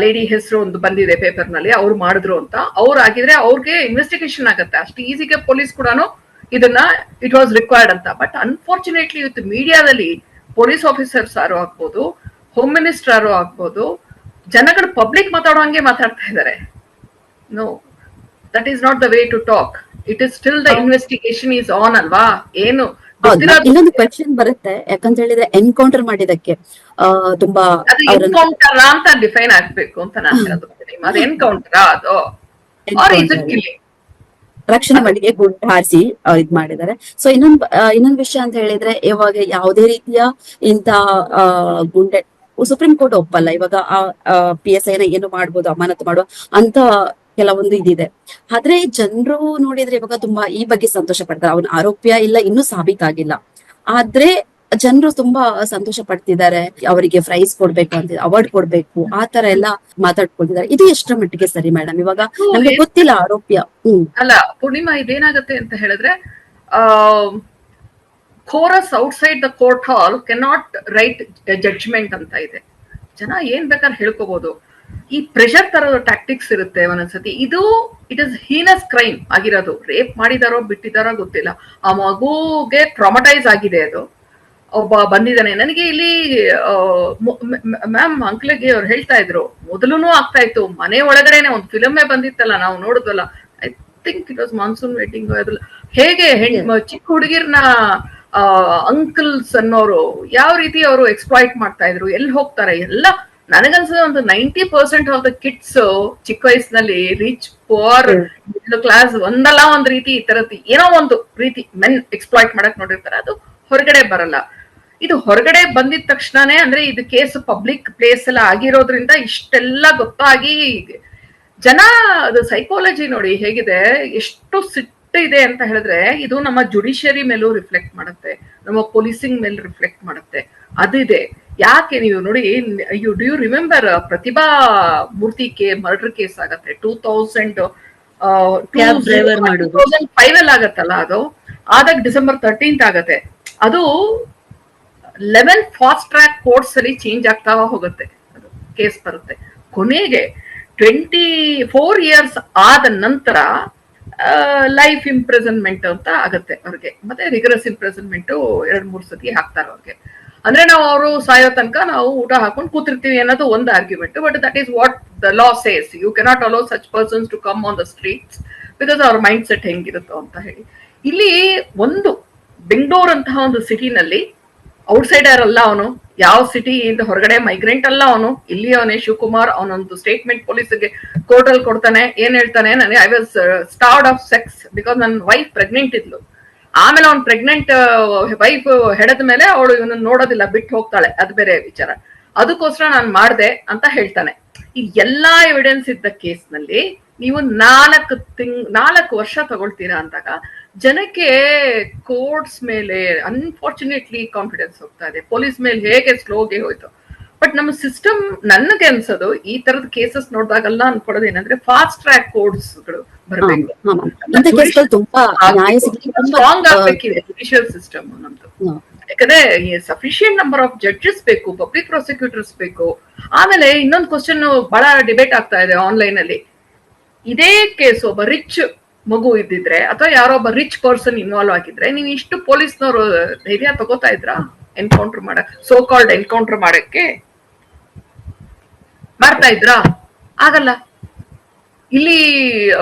ಲೇಡಿ ಹೆಸರು ಒಂದು ಬಂದಿದೆ ಪೇಪರ್ ನಲ್ಲಿ, ಅವ್ರು ಮಾಡಿದ್ರು ಅಂತ, ಅವ್ರು ಆಗಿದ್ರೆ ಅವ್ರಿಗೆ ಇನ್ವೆಸ್ಟಿಗೇಷನ್ ಆಗತ್ತೆ. ಅಷ್ಟು ಈಸಿಗೆ ಪೊಲೀಸ್ ಕೂಡ ಇದನ್ನ ಇಟ್ ವಾಸ್ ರಿಕ್ವೈರ್ಡ್ ಅಂತ. ಬಟ್ ಅನ್ಫಾರ್ಚುನೇಟ್ಲಿ ಇವತ್ತು ಮೀಡಿಯಾದಲ್ಲಿ ಪೊಲೀಸ್ ಆಫೀಸರ್ಸ್ ಯಾರು ಆಗ್ಬೋದು, ಹೋಮ್ ಮಿನಿಸ್ಟರ್ ಯಾರು ಆಗ್ಬೋದು, ಜನಗಳು ಪಬ್ಲಿಕ್ ಮಾತಾಡೋ ಹಂಗೆ ಮಾತಾಡ್ತಾ ಇದ್ದಾರೆ. No, that is not the way to talk. It is still the investigation is on ಅಲ್ವಾ? ಏನು ಇನ್ನೊಂದು ಕ್ವೆಶ್ಚನ್ ಬರುತ್ತೆ, ಯಾಕಂತ ಹೇಳಿದ್ರೆ ಎನ್ಕೌಂಟರ್ ಮಾಡಿದಕ್ಕೆ ತುಂಬಾ ಎನ್ಕೌಂಟರ್ ಅಂತ ಡಿಫೈನ್ ಆಗ್ಬೇಕು ಅಂತ ನಾನು ಹೇಳೋದು. ಅದು ಎನ್ಕೌಂಟರ್, ಅದು ರಕ್ಷಣೆ ಮಾಡಿಗೆ ಗುಂಡು ಹಾರಿಸಿ ಇದ್ ಮಾಡಿದ್ದಾರೆ. ಸೊ ಇನ್ನೊಂದು ವಿಷಯ ಅಂತ ಹೇಳಿದ್ರೆ, ಇವಾಗ ಯಾವುದೇ ರೀತಿಯ ಇಂತ ಗುಂಡೆ ಸುಪ್ರೀಂ ಕೋರ್ಟ್ ಒಪ್ಪಲ್ಲ. ಇವಾಗ PSI ನ ಏನು ಮಾಡ್ಬೋದು, ಅಮಾನತು ಮಾಡುವ ಅಂತ ಕೆಲವೊಂದು ಇದಿದೆ. ಆದ್ರೆ ಜನರು ನೋಡಿದ್ರೆ ಇವಾಗ ತುಂಬಾ ಈ ಬಗ್ಗೆ ಸಂತೋಷ ಪಡ್ತಾರೆ. ಅವನ ಆರೋಪ್ಯ ಇಲ್ಲ, ಇನ್ನೂ ಸಾಬೀತಾಗಿಲ್ಲ. ಆದ್ರೆ ಜನರು ತುಂಬಾ ಸಂತೋಷ ಪಡ್ತಿದ್ದಾರೆ. ಅವರಿಗೆ ಪ್ರೈಸ್ ಕೊಡ್ಬೇಕು ಅಂತ, ಅವಾರ್ಡ್ ಕೊಡ್ಬೇಕು, ಆ ತರ ಎಲ್ಲ ಮಾತಾಡ್ಕೊಳ್ತಿದ್ದಾರೆ. ಇದು ಎಷ್ಟರ ಮಟ್ಟಿಗೆ ಸರಿ ಮೇಡಮ್? ಇವಾಗ ನಮ್ಗೆ ಗೊತ್ತಿಲ್ಲ ಆರೋಪ್ಯ. ಅಲ್ಲ ಪೂರ್ಣಿಮಾ, ಇದೇನಾಗತ್ತೆ ಅಂತ ಹೇಳಿದ್ರೆ, courts outside the court hall cannot write judgement ಅಂತ ಇದೆ. ಜನ ಏನ್ ಬೇಕಾದ್ರೆ ಹೇಳ್ಕೋಬಹುದು. ಈ ಪ್ರೆಷರ್ ತರೋ ಟ್ಯಾಕ್ಟಿಕ್ಸ್ ಇರುತ್ತೆ ಒಂದೊಂದ್ಸತಿ. ಇಟ್ ಇಸ್ ಹೀನಸ್ ಕ್ರೈಮ್ ಆಗಿರೋದು. ರೇಪ್ ಮಾಡಿದಾರೋ ಬಿಟ್ಟಿದಾರೋ ಗೊತ್ತಿಲ್ಲ. ಆ ಮಗುಗೆ ಟ್ರಾಮಟೈಸ್ ಆಗಿದೆ ಅದು. ಒಬ್ಬ ಬಂದಿದ್ದಾನೆ ನನಗೆ ಇಲ್ಲಿ ಮ್ಯಾಮ್ ಅಂಕ್ಲೆಗೆ ಅವ್ರು ಹೇಳ್ತಾ ಇದ್ರು, ಮೊದಲೂನು ಆಗ್ತಾ ಇತ್ತು ಮನೆ ಒಳಗಡೆನೆ. ಒಂದು ಫಿಲಮೇ ಬಂದಿತ್ತಲ್ಲ, ನಾವು ನೋಡುದಲ್ಲ, I think it was Monsoon Wedding. ಅದ್ರಲ್ಲಿ ಹೇಗೆ ಚಿಕ್ಕ ಹುಡುಗಿರ್ನ ಅಂಕಲ್ಸ್ ಅನ್ನೋರು ಯಾವ ರೀತಿ ಅವರು ಎಕ್ಸ್ಪ್ಲಾಯ್ಟ್ ಮಾಡ್ತಾ ಇದ್ರು, ಎಲ್ಲಿ ಹೋಗ್ತಾರೆ ಎಲ್ಲ. ನನಗನ್ಸದ ಒಂದು 90% ಆಫ್ ದ ಕಿಡ್ಸ್ ಚಿಕ್ಕ ವಯಸ್ಸಿನಲ್ಲಿ ರಿಚ್ ಪುವರ್ ಮಿಡ್ಲ್ ಕ್ಲಾಸ್ ಒಂದಲ್ಲ ಒಂದ್ ರೀತಿ ಈ ತರದ್ ಏನೋ ಒಂದು ರೀತಿ ಮೆನ್ ಎಕ್ಸ್ಪ್ಲಾಯ್ಟ್ ಮಾಡಕ್ ನೋಡಿರ್ತಾರೆ. ಅದು ಹೊರಗಡೆ ಬರಲ್ಲ. ಇದು ಹೊರಗಡೆ ಬಂದಿದ ತಕ್ಷಣನೇ, ಅಂದ್ರೆ ಇದು ಕೇಸ್ ಪಬ್ಲಿಕ್ ಪ್ಲೇಸ್ ಎಲ್ಲ ಆಗಿರೋದ್ರಿಂದ ಇಷ್ಟೆಲ್ಲ ಗೊತ್ತಾಗಿ ಜನ, ಅದು ಸೈಕಾಲಜಿ ನೋಡಿ ಹೇಗಿದೆ, ಎಷ್ಟು ಸಿಟ್ಟು ಇದೆ ಅಂತ ಹೇಳಿದ್ರೆ, ಇದು ನಮ್ಮ ಜುಡಿಷಿಯರಿ ಮೇಲೂ ರಿಫ್ಲೆಕ್ಟ್ ಮಾಡುತ್ತೆ, ನಮ್ಮ ಪೊಲೀಸಿಂಗ್ ಮೇಲೆ ರಿಫ್ಲೆಕ್ಟ್ ಮಾಡುತ್ತೆ. ಅದಿದೆ. ಯಾಕೆ ನೀವು ನೋಡಿ, do you remember Pratibha Murthy murder case ಆಗತ್ತೆ 2005 ಅಲ್ಲಿ ಆಗತ್ತಲ್ಲ, ಅದು ಆದಾಗ December 13th ಆಗತ್ತೆ. ಅದು 11 ಫಾಸ್ಟ್ ಟ್ರ್ಯಾಕ್ ಕೋರ್ಟ್ಸ್ ಅಲ್ಲಿ ಚೇಂಜ್ ಆಗ್ತಾ ಹೋಗುತ್ತೆ, ಅದು ಕೇಸ್ ಬರುತ್ತೆ. ಕೊನೆಗೆ 24 years ಆದ ನಂತರ ಲೈಫ್ ಇಂಪ್ರಿಸನ್ಮೆಂಟ್ ಅಂತ ಆಗತ್ತೆ ಅವ್ರಿಗೆ. ಮತ್ತೆ ರಿಗರಸ್ ಇಂಪ್ರಿಸನ್ಮೆಂಟ್ 2-3 ಸತಿ ಹಾಕ್ತಾರೆ ಅವ್ರಿಗೆ. ಅಂದ್ರೆ ನಾವು ಅವರು ಸಾಯೋ ತನಕ ನಾವು ಊಟ ಹಾಕೊಂಡು ಕೂತಿರ್ತೀವಿ ಅನ್ನೋದು ಒಂದು argument. But that is what the law says. You cannot allow such persons to come on the streets because ಅವ್ರ ಮೈಂಡ್ ಸೆಟ್ ಹೆಂಗಿರುತ್ತೋ ಅಂತ ಹೇಳಿ. ಇಲ್ಲಿ ಒಂದು ಬೆಂಗಳೂರು ಅಂತಹ ಒಂದು ಸಿಟಿನಲ್ಲಿ ಔಟ್ಸೈಡರ್ ಅಲ್ಲ ಅವನು, ಯಾವ ಸಿಟಿ ಇಂದ ಹೊರಗಡೆ ಮೈಗ್ರೆಂಟ್ ಅಲ್ಲ ಅವನು, ಇಲ್ಲಿ ಅವನೇ ಶಿವಕುಮಾರ್. ಅವನೊಂದು ಸ್ಟೇಟ್ಮೆಂಟ್ ಪೊಲೀಸ್ಗೆ ಕೋರ್ಟ್ ಅಲ್ಲಿ ಕೊಡ್ತಾನೆ. ಏನ್ ಹೇಳ್ತಾನೆ, ನನಗೆ I was ಸ್ಟಾರ್ಡ್ of sex because ನನ್ನ ವೈಫ್ ಪ್ರೆಗ್ನೆಂಟ್ ಇದ್ಲು. ಆಮೇಲೆ ಅವ್ನ್ ಪ್ರೆಗ್ನೆಂಟ್ ವೈಫ್ ಹೆಡದ ಮೇಲೆ ಅವಳು ಇವನ್ನ ನೋಡೋದಿಲ್ಲ, ಬಿಟ್ಟು ಹೋಗ್ತಾಳೆ, ಅದು ಬೇರೆ ವಿಚಾರ. ಅದಕ್ಕೋಸ್ಕರ ನಾನು ಮಾಡ್ದೆ ಅಂತ ಹೇಳ್ತಾನೆ. ಈ ಎಲ್ಲಾ ಎವಿಡೆನ್ಸ್ ಇದ್ದ ಕೇಸ್ ನಲ್ಲಿ ನೀವು 4 ವರ್ಷ ತಗೊಳ್ತೀರಾ ಅಂದಾಗ ಜನಕ್ಕೆ ಕೋರ್ಟ್ಸ್ ಮೇಲೆ ಅನ್ಫಾರ್ಚುನೇಟ್ಲಿ ಕಾನ್ಫಿಡೆನ್ಸ್ ಹೋಗ್ತಾ ಇದೆ. ಪೊಲೀಸ್ ಮೇಲೆ ಹೇಗೆ ಸ್ಲೋಗೆ ಹೋಯ್ತು. ಬಟ್ ನಮ್ಮ ಸಿಸ್ಟಮ್, ನನಗೆ ಅನ್ಸೋದು ಈ ತರದ ಕೇಸಸ್ ನೋಡಿದಾಗೆಲ್ಲ ಅನ್ಕೊಡೋದು ಏನಂದ್ರೆ ಫಾಸ್ಟ್ ಟ್ರ್ಯಾಕ್ ಕೋರ್ಟ್ಸ್ಗಳು ಬರಬೇಕು, ಸ್ಟ್ರಾಂಗ್ ಆಗ್ಬೇಕಿದೆ ಜುಡಿಷಿಯಲ್ ಸಿಸ್ಟಮ್ ನಮ್ದು. ಯಾಕಂದ್ರೆ ಸಫಿಶಿಯಂಟ್ ನಂಬರ್ ಆಫ್ ಜಡ್ಜಸ್ ಬೇಕು, ಪಬ್ಲಿಕ್ ಪ್ರಾಸಿಕ್ಯೂಟರ್ಸ್ ಬೇಕು. ಆಮೇಲೆ ಇನ್ನೊಂದು ಕ್ವಶನ್ ಬಹಳ ಡಿಬೇಟ್ ಆಗ್ತಾ ಇದೆ ಆನ್ಲೈನ್ ಅಲ್ಲಿ. ಇದೇ ಕೇಸ್ ಒಬ್ಬ ರಿಚ್ ಮಗು ಇದ್ದಿದ್ರೆ ಅಥವಾ ಯಾರೋ ಒಬ್ಬ ರಿಚ್ ಪರ್ಸನ್ ಇನ್ವಾಲ್ವ್ ಆಗಿದ್ರೆ ನೀವು ಇಷ್ಟು ಪೊಲೀಸ್ನವರು ಧೈರ್ಯ ತಗೋತಾ ಇದ್ರಾ ಎನ್ಕೌಂಟರ್ ಮಾಡಕ್, ಸೋ ಕಾಲ್ಡ್ ಎನ್ಕೌಂಟರ್ ಮಾಡಕ್ಕೆ ಮಾಡ್ತಾ ಇದ್ರಾ? ಆಗಲ್ಲ. ಇಲ್ಲಿ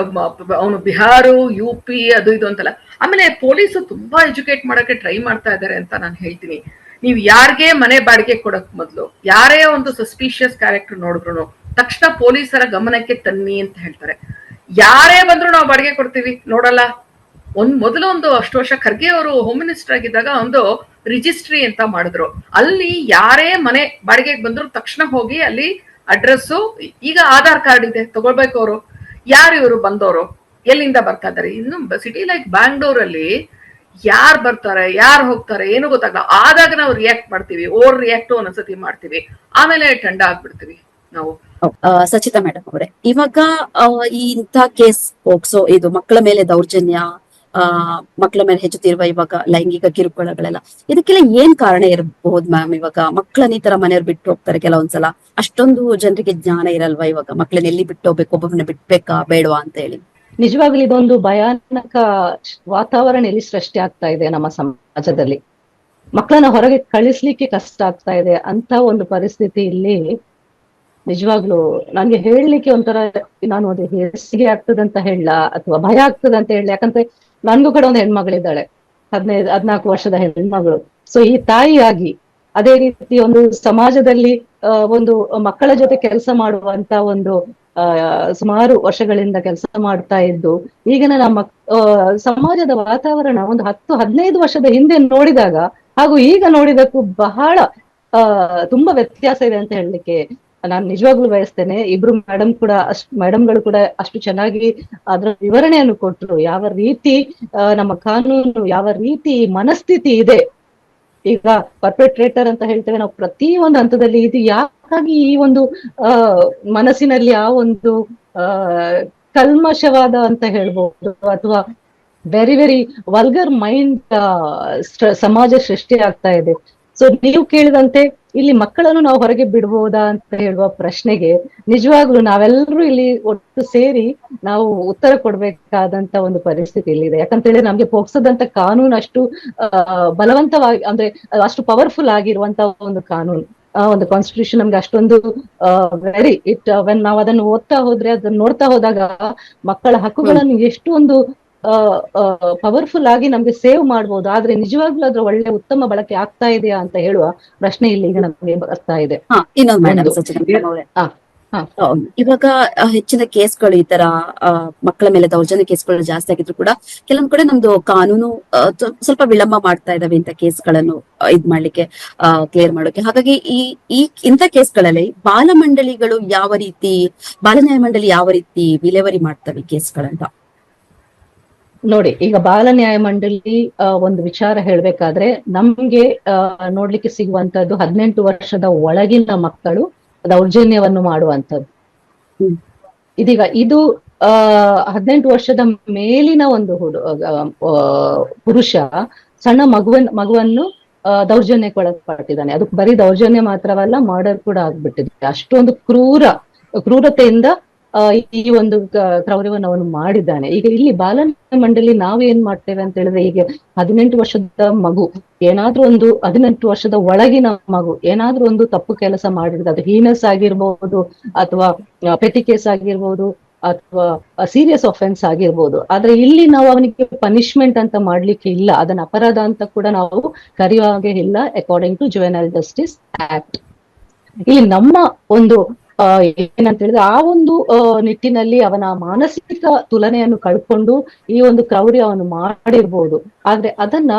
ಅವನು ಬಿಹಾರ, UP ಅದು ಇದು ಅಂತಲ್ಲ. ಆಮೇಲೆ ಪೊಲೀಸ್ ತುಂಬಾ ಎಜುಕೇಟ್ ಮಾಡಕ್ಕೆ ಟ್ರೈ ಮಾಡ್ತಾ ಇದ್ದಾರೆ ಅಂತ ನಾನು ಹೇಳ್ತೀನಿ. ನೀವು ಯಾರಿಗೆ ಮನೆ ಬಾಡಿಗೆ ಕೊಡಕ್ ಮೊದ್ಲು, ಯಾರೇ ಒಂದು ಸಸ್ಪಿಷಿಯಸ್ ಕ್ಯಾರೆಕ್ಟರ್ ನೋಡಿದ್ರು ತಕ್ಷಣ ಪೊಲೀಸರ ಗಮನಕ್ಕೆ ತನ್ನಿ ಅಂತ ಹೇಳ್ತಾರೆ. ಯಾರೇ ಬಂದ್ರು ನಾವು ಬಾಡಿಗೆ ಕೊಡ್ತೀವಿ ನೋಡಲ್ಲ. ಮೊದಲು ಅಷ್ಟು ವರ್ಷ ಖರ್ಗೆ ಅವರು ಹೋಮ್ ಮಿನಿಸ್ಟರ್ ಆಗಿದ್ದಾಗ ಒಂದು ರಿಜಿಸ್ಟ್ರಿ ಅಂತ ಮಾಡಿದ್ರು. ಅಲ್ಲಿ ಯಾರೇ ಮನೆ ಬಾಡಿಗೆಗೆ ಬಂದ್ರು ತಕ್ಷಣ ಹೋಗಿ ಅಲ್ಲಿ ಅಡ್ರೆಸ್ಸು, ಈಗ ಆಧಾರ್ ಕಾರ್ಡ್ ಇದೆ ತಗೊಳ್ಬೇಕು. ಅವರು ಯಾರು ಇವರು ಬಂದವರು, ಎಲ್ಲಿಂದ ಬರ್ತಾ ಇದಾರೆ. ಇನ್ನು ಸಿಟಿ ಲೈಕ್ ಬ್ಯಾಂಗ್ಳೂರಲ್ಲಿ ಯಾರು ಬರ್ತಾರೆ ಯಾರು ಹೋಗ್ತಾರೆ ಏನು ಗೊತ್ತಾಗಲ್ಲ. ಆದಾಗ ನಾವು ರಿಯಾಕ್ಟ್ ಮಾಡ್ತೀವಿ, ರಿಯಾಕ್ಟ್ ಒಂದೊಂದ್ಸತಿ ಮಾಡ್ತೀವಿ, ಆಮೇಲೆ ಟಂಡ ಆಗ್ಬಿಡ್ತೀವಿ ನಾವು. ಸಚಿತಾ ಮೇಡಮ್ ಅವರೇ, ಇವಾಗ ಇಂಥ ಕೇಸ್ ಪೋಕ್ಸೋ, ಇದು ಮಕ್ಕಳ ಮೇಲೆ ದೌರ್ಜನ್ಯ, ಮಕ್ಕಳ ಮೇಲೆ ಹೆಚ್ಚುತ್ತಿರುವ ಇವಾಗ ಲೈಂಗಿಕ ಕಿರುಕುಳಗಳೆಲ್ಲ, ಇದಕ್ಕೆಲ್ಲ ಏನ್ ಕಾರಣ ಇರಬಹುದು ಮ್ಯಾಮ್? ಇವಾಗ ಮಕ್ಕಳನ್ನ ಈ ತರ ಮನೆಯವ್ರು ಬಿಟ್ಟು ಹೋಗ್ತಾರೆ ಕೆಲವೊಂದ್ಸಲ. ಅಷ್ಟೊಂದು ಜನರಿಗೆ ಜ್ಞಾನ ಇರಲ್ವಾ ಇವಾಗ ಮಕ್ಕಳನ್ನ ಎಲ್ಲಿ ಬಿಟ್ಟು ಹೋಗ್ಬೇಕು, ಒಬ್ಬೊಬ್ಬನ ಬಿಟ್ಬೇಕಾ ಬೇಡವಾ ಅಂತ ಹೇಳಿ? ನಿಜವಾಗ್ಲೂ ಇದೊಂದು ಭಯಾನಕ ವಾತಾವರಣ ಇಲ್ಲಿ ಸೃಷ್ಟಿ ಆಗ್ತಾ ಇದೆ ನಮ್ಮ ಸಮಾಜದಲ್ಲಿ. ಮಕ್ಕಳನ್ನ ಹೊರಗೆ ಕಳಿಸ್ಲಿಕ್ಕೆ ಕಷ್ಟ ಆಗ್ತಾ ಇದೆ ಅಂತ ಒಂದು ಪರಿಸ್ಥಿತಿ ಇಲ್ಲಿ. ನಿಜವಾಗ್ಲು ನನ್ಗೆ ಹೇಳಲಿಕ್ಕೆ ಒಂಥರ, ನಾನು ಅದು ಹೇಸಿಗೆ ಆಗ್ತದಂತ ಹೇಳ ಅಥವಾ ಭಯ ಆಗ್ತದಂತ ಹೇಳಿ. ಯಾಕಂದ್ರೆ ನನ್ಗೂ ಕೂಡ ಒಂದು ಹೆಣ್ಮಗಳಿದ್ದಾಳೆ, 14 ವರ್ಷದ ಹೆಣ್ಮಗಳು. ಸೊ ಈ ತಾಯಿಯಾಗಿ ಅದೇ ರೀತಿ ಒಂದು ಸಮಾಜದಲ್ಲಿ ಒಂದು ಮಕ್ಕಳ ಜೊತೆ ಕೆಲಸ ಮಾಡುವಂತ ಒಂದು ಸುಮಾರು ವರ್ಷಗಳಿಂದ ಕೆಲಸ ಮಾಡ್ತಾ ಇದ್ದು, ಈಗಿನ ನಮ್ಮ ಸಮಾಜದ ವಾತಾವರಣ ಒಂದು 10-15 ವರ್ಷದ ಹಿಂದೆ ನೋಡಿದಾಗ ಹಾಗೂ ಈಗ ನೋಡಿದಕ್ಕೂ ಬಹಳ ತುಂಬಾ ವ್ಯತ್ಯಾಸ ಇದೆ ಅಂತ ಹೇಳಲಿಕ್ಕೆ ನಾನು ನಿಜವಾಗ್ಲೂ ಬಯಸ್ತೇನೆ. ಇಬ್ರು ಮೇಡಮ್ಗಳು ಕೂಡ ಅಷ್ಟು ಚೆನ್ನಾಗಿ ಅದರ ವಿವರಣೆಯನ್ನು ಕೊಟ್ಟರು. ಯಾವ ರೀತಿ ನಮ್ಮ ಕಾನೂನು, ಯಾವ ರೀತಿ ಮನಸ್ಥಿತಿ ಇದೆ. ಈಗ ಪರ್ಪೆಟ್ರೇಟರ್ ಅಂತ ಹೇಳ್ತೇವೆ ನಾವು ಪ್ರತಿ ಒಂದು ಹಂತದಲ್ಲಿ. ಇದು ಯಾಕಾಗಿ ಈ ಒಂದು ಮನಸ್ಸಿನಲ್ಲಿ ಆ ಒಂದು ಕಲ್ಮಶವಾದ ಅಂತ ಹೇಳ್ಬಹುದು ಅಥವಾ ವೆರಿ ವೆರಿ ವಲ್ಗರ್ ಮೈಂಡ್ ಸಮಾಜ ಸೃಷ್ಟಿ ಆಗ್ತಾ ಇದೆ. ಸೊ ನೀವು ಕೇಳಿದಂತೆ ಇಲ್ಲಿ ಮಕ್ಕಳನ್ನು ನಾವು ಹೊರಗೆ ಬಿಡ್ಬೋದಾ ಅಂತ ಹೇಳುವ ಪ್ರಶ್ನೆಗೆ ನಿಜವಾಗ್ಲೂ ನಾವೆಲ್ಲರೂ ಇಲ್ಲಿ ಒಟ್ಟು ಸೇರಿ ನಾವು ಉತ್ತರ ಕೊಡ್ಬೇಕಾದಂತ ಒಂದು ಪರಿಸ್ಥಿತಿ ಇಲ್ಲಿದೆ. ಯಾಕಂತ ಹೇಳಿದ್ರೆ ನಮ್ಗೆ ಪೋಕ್ಸೋದಂತ ಕಾನೂನು ಅಷ್ಟು ಬಲವಂತವಾಗಿ, ಅಂದ್ರೆ ಅಷ್ಟು ಪವರ್ಫುಲ್ ಆಗಿರುವಂತ ಒಂದು ಕಾನೂನು, ಒಂದು ಕಾನ್ಸ್ಟಿಟ್ಯೂಷನ್ ನಮ್ಗೆ ಅಷ್ಟೊಂದು ವೆರಿ ವೆನ್ ನಾವು ಅದನ್ನು ಓದ್ತಾ ಹೋದ್ರೆ, ಅದನ್ನ ನೋಡ್ತಾ ಹೋದಾಗ ಮಕ್ಕಳ ಹಕ್ಕುಗಳನ್ನು ಎಷ್ಟೊಂದು ಪವರ್ಫುಲ್ ಆಗಿ ನಮ್ಗೆ ಸೇವ್ ಮಾಡ್ಬೋದು. ಆದ್ರೆ ನಿಜವಾಗ್ಲೂ ಅದ್ರ ಒಳ್ಳೆ ಉತ್ತಮ ಬಳಕೆ ಆಗ್ತಾ ಇದೆಯಾ ಅಂತ ಹೇಳುವ ಪ್ರಶ್ನೆ ಇಲ್ಲಿ ಈಗ ನಮ್ಗೆ ಬರ್ತಾ ಇದೆ. ಇನ್ನೊಂದು ಮೇಡಮ್ ಒಂದು. ಸಚಿನ್ ಅವರೇ, ಹಾ, ಹಾ. ಇವಾಗ ಹೆಚ್ಚಿನ ಕೇಸ್ಗಳು ಈ ತರ ಮಕ್ಕಳ ಮೇಲೆ ದೌರ್ಜನ್ಯ ಕೇಸ್ಗಳು ಜಾಸ್ತಿ ಆಗಿದ್ರು ಕೂಡ ಕೆಲವೊಂದ್ ಕಡೆ ನಮ್ದು ಕಾನೂನು ಸ್ವಲ್ಪ ವಿಳಂಬ ಮಾಡ್ತಾ ಇದಾವೆ ಇಂಥ ಕೇಸ್ಗಳನ್ನು ಇದ್ ಮಾಡ್ಲಿಕ್ಕೆ, ಕ್ಲಿಯರ್ ಮಾಡೋಕೆ. ಹಾಗಾಗಿ ಈ ಇಂಥ ಕೇಸ್ಗಳಲ್ಲಿ ಬಾಲಮಂಡಳಿಗಳು ಯಾವ ರೀತಿ, ಬಾಲ ನ್ಯಾಯಮಂಡಳಿ ಯಾವ ರೀತಿ ವಿಲೇವಾರಿ ಮಾಡ್ತವೆ ಕೇಸ್ಗಳಂತ? ನೋಡಿ, ಈಗ ಬಾಲ ನ್ಯಾಯ ಮಂಡಳಿ ಒಂದು ವಿಚಾರ ಹೇಳ್ಬೇಕಾದ್ರೆ ನಮ್ಗೆ ನೋಡ್ಲಿಕ್ಕೆ ಸಿಗುವಂತದ್ದು 18 ವರ್ಷದ ಒಳಗಿನ ಮಕ್ಕಳು ದೌರ್ಜನ್ಯವನ್ನು ಮಾಡುವಂಥದ್ದು. ಇದೀಗ ಇದು 18 ವರ್ಷದ ಮೇಲಿನ ಒಂದು ಪುರುಷ ಸಣ್ಣ ಮಗುವನ್ನು ದೌರ್ಜನ್ಯಕ್ಕೊಳಪಟ್ಟಿದ್ದಾನೆ. ಅದು ಬರೀ ದೌರ್ಜನ್ಯ ಮಾತ್ರವಲ್ಲ, ಮರ್ಡರ್ ಕೂಡ ಆಗ್ಬಿಟ್ಟಿದೆ. ಅಷ್ಟೊಂದು ಕ್ರೂರತೆಯಿಂದ ಈ ಒಂದು ಕ್ರೌರ್ಯವನ್ನು ಅವನು ಮಾಡಿದ್ದಾನೆ. ಈಗ ಇಲ್ಲಿ ಬಾಲ ಮಂಡಳಿ ನಾವು ಏನ್ ಮಾಡ್ತೇವೆ ಅಂತ ಹೇಳಿದ್ರೆ, ಈಗ 18 ವರ್ಷದ ಮಗು ಏನಾದ್ರೂ ಒಂದು 18 ವರ್ಷದ ಒಳಗಿನ ಮಗು ಏನಾದ್ರೂ ಒಂದು ತಪ್ಪು ಕೆಲಸ ಮಾಡಿದ್ರೆ, ಅದು ಹೀನಸ್ ಆಗಿರ್ಬಹುದು ಅಥವಾ ಪೆಟಿ ಕೇಸ್ ಆಗಿರ್ಬೋದು ಅಥವಾ ಸೀರಿಯಸ್ ಆಫೆನ್ಸ್ ಆಗಿರ್ಬೋದು. ಆದ್ರೆ ಇಲ್ಲಿ ನಾವು ಅವನಿಗೆ ಪನಿಷ್ಮೆಂಟ್ ಅಂತ ಮಾಡ್ಲಿಕ್ಕೆ ಇಲ್ಲ, ಅದನ್ನ ಅಪರಾಧ ಅಂತ ಕೂಡ ನಾವು ಕರೆಯುವಾಗೆ ಇಲ್ಲ, according to juvenile justice act. ಇಲ್ಲಿ ನಮ್ಮ ಒಂದು ಏನಂತ ಹೇಳಿದ್ರೆ, ಆ ಒಂದು ನಿಟ್ಟಿನಲ್ಲಿ ಅವನ ಮಾನಸಿಕ ತುಲನೆಯನ್ನು ಕಳ್ಕೊಂಡು ಈ ಒಂದು ಕ್ರೌರ್ಯ ಅವನು ಮಾಡಿರ್ಬೋದು. ಆದ್ರೆ ಅದನ್ನ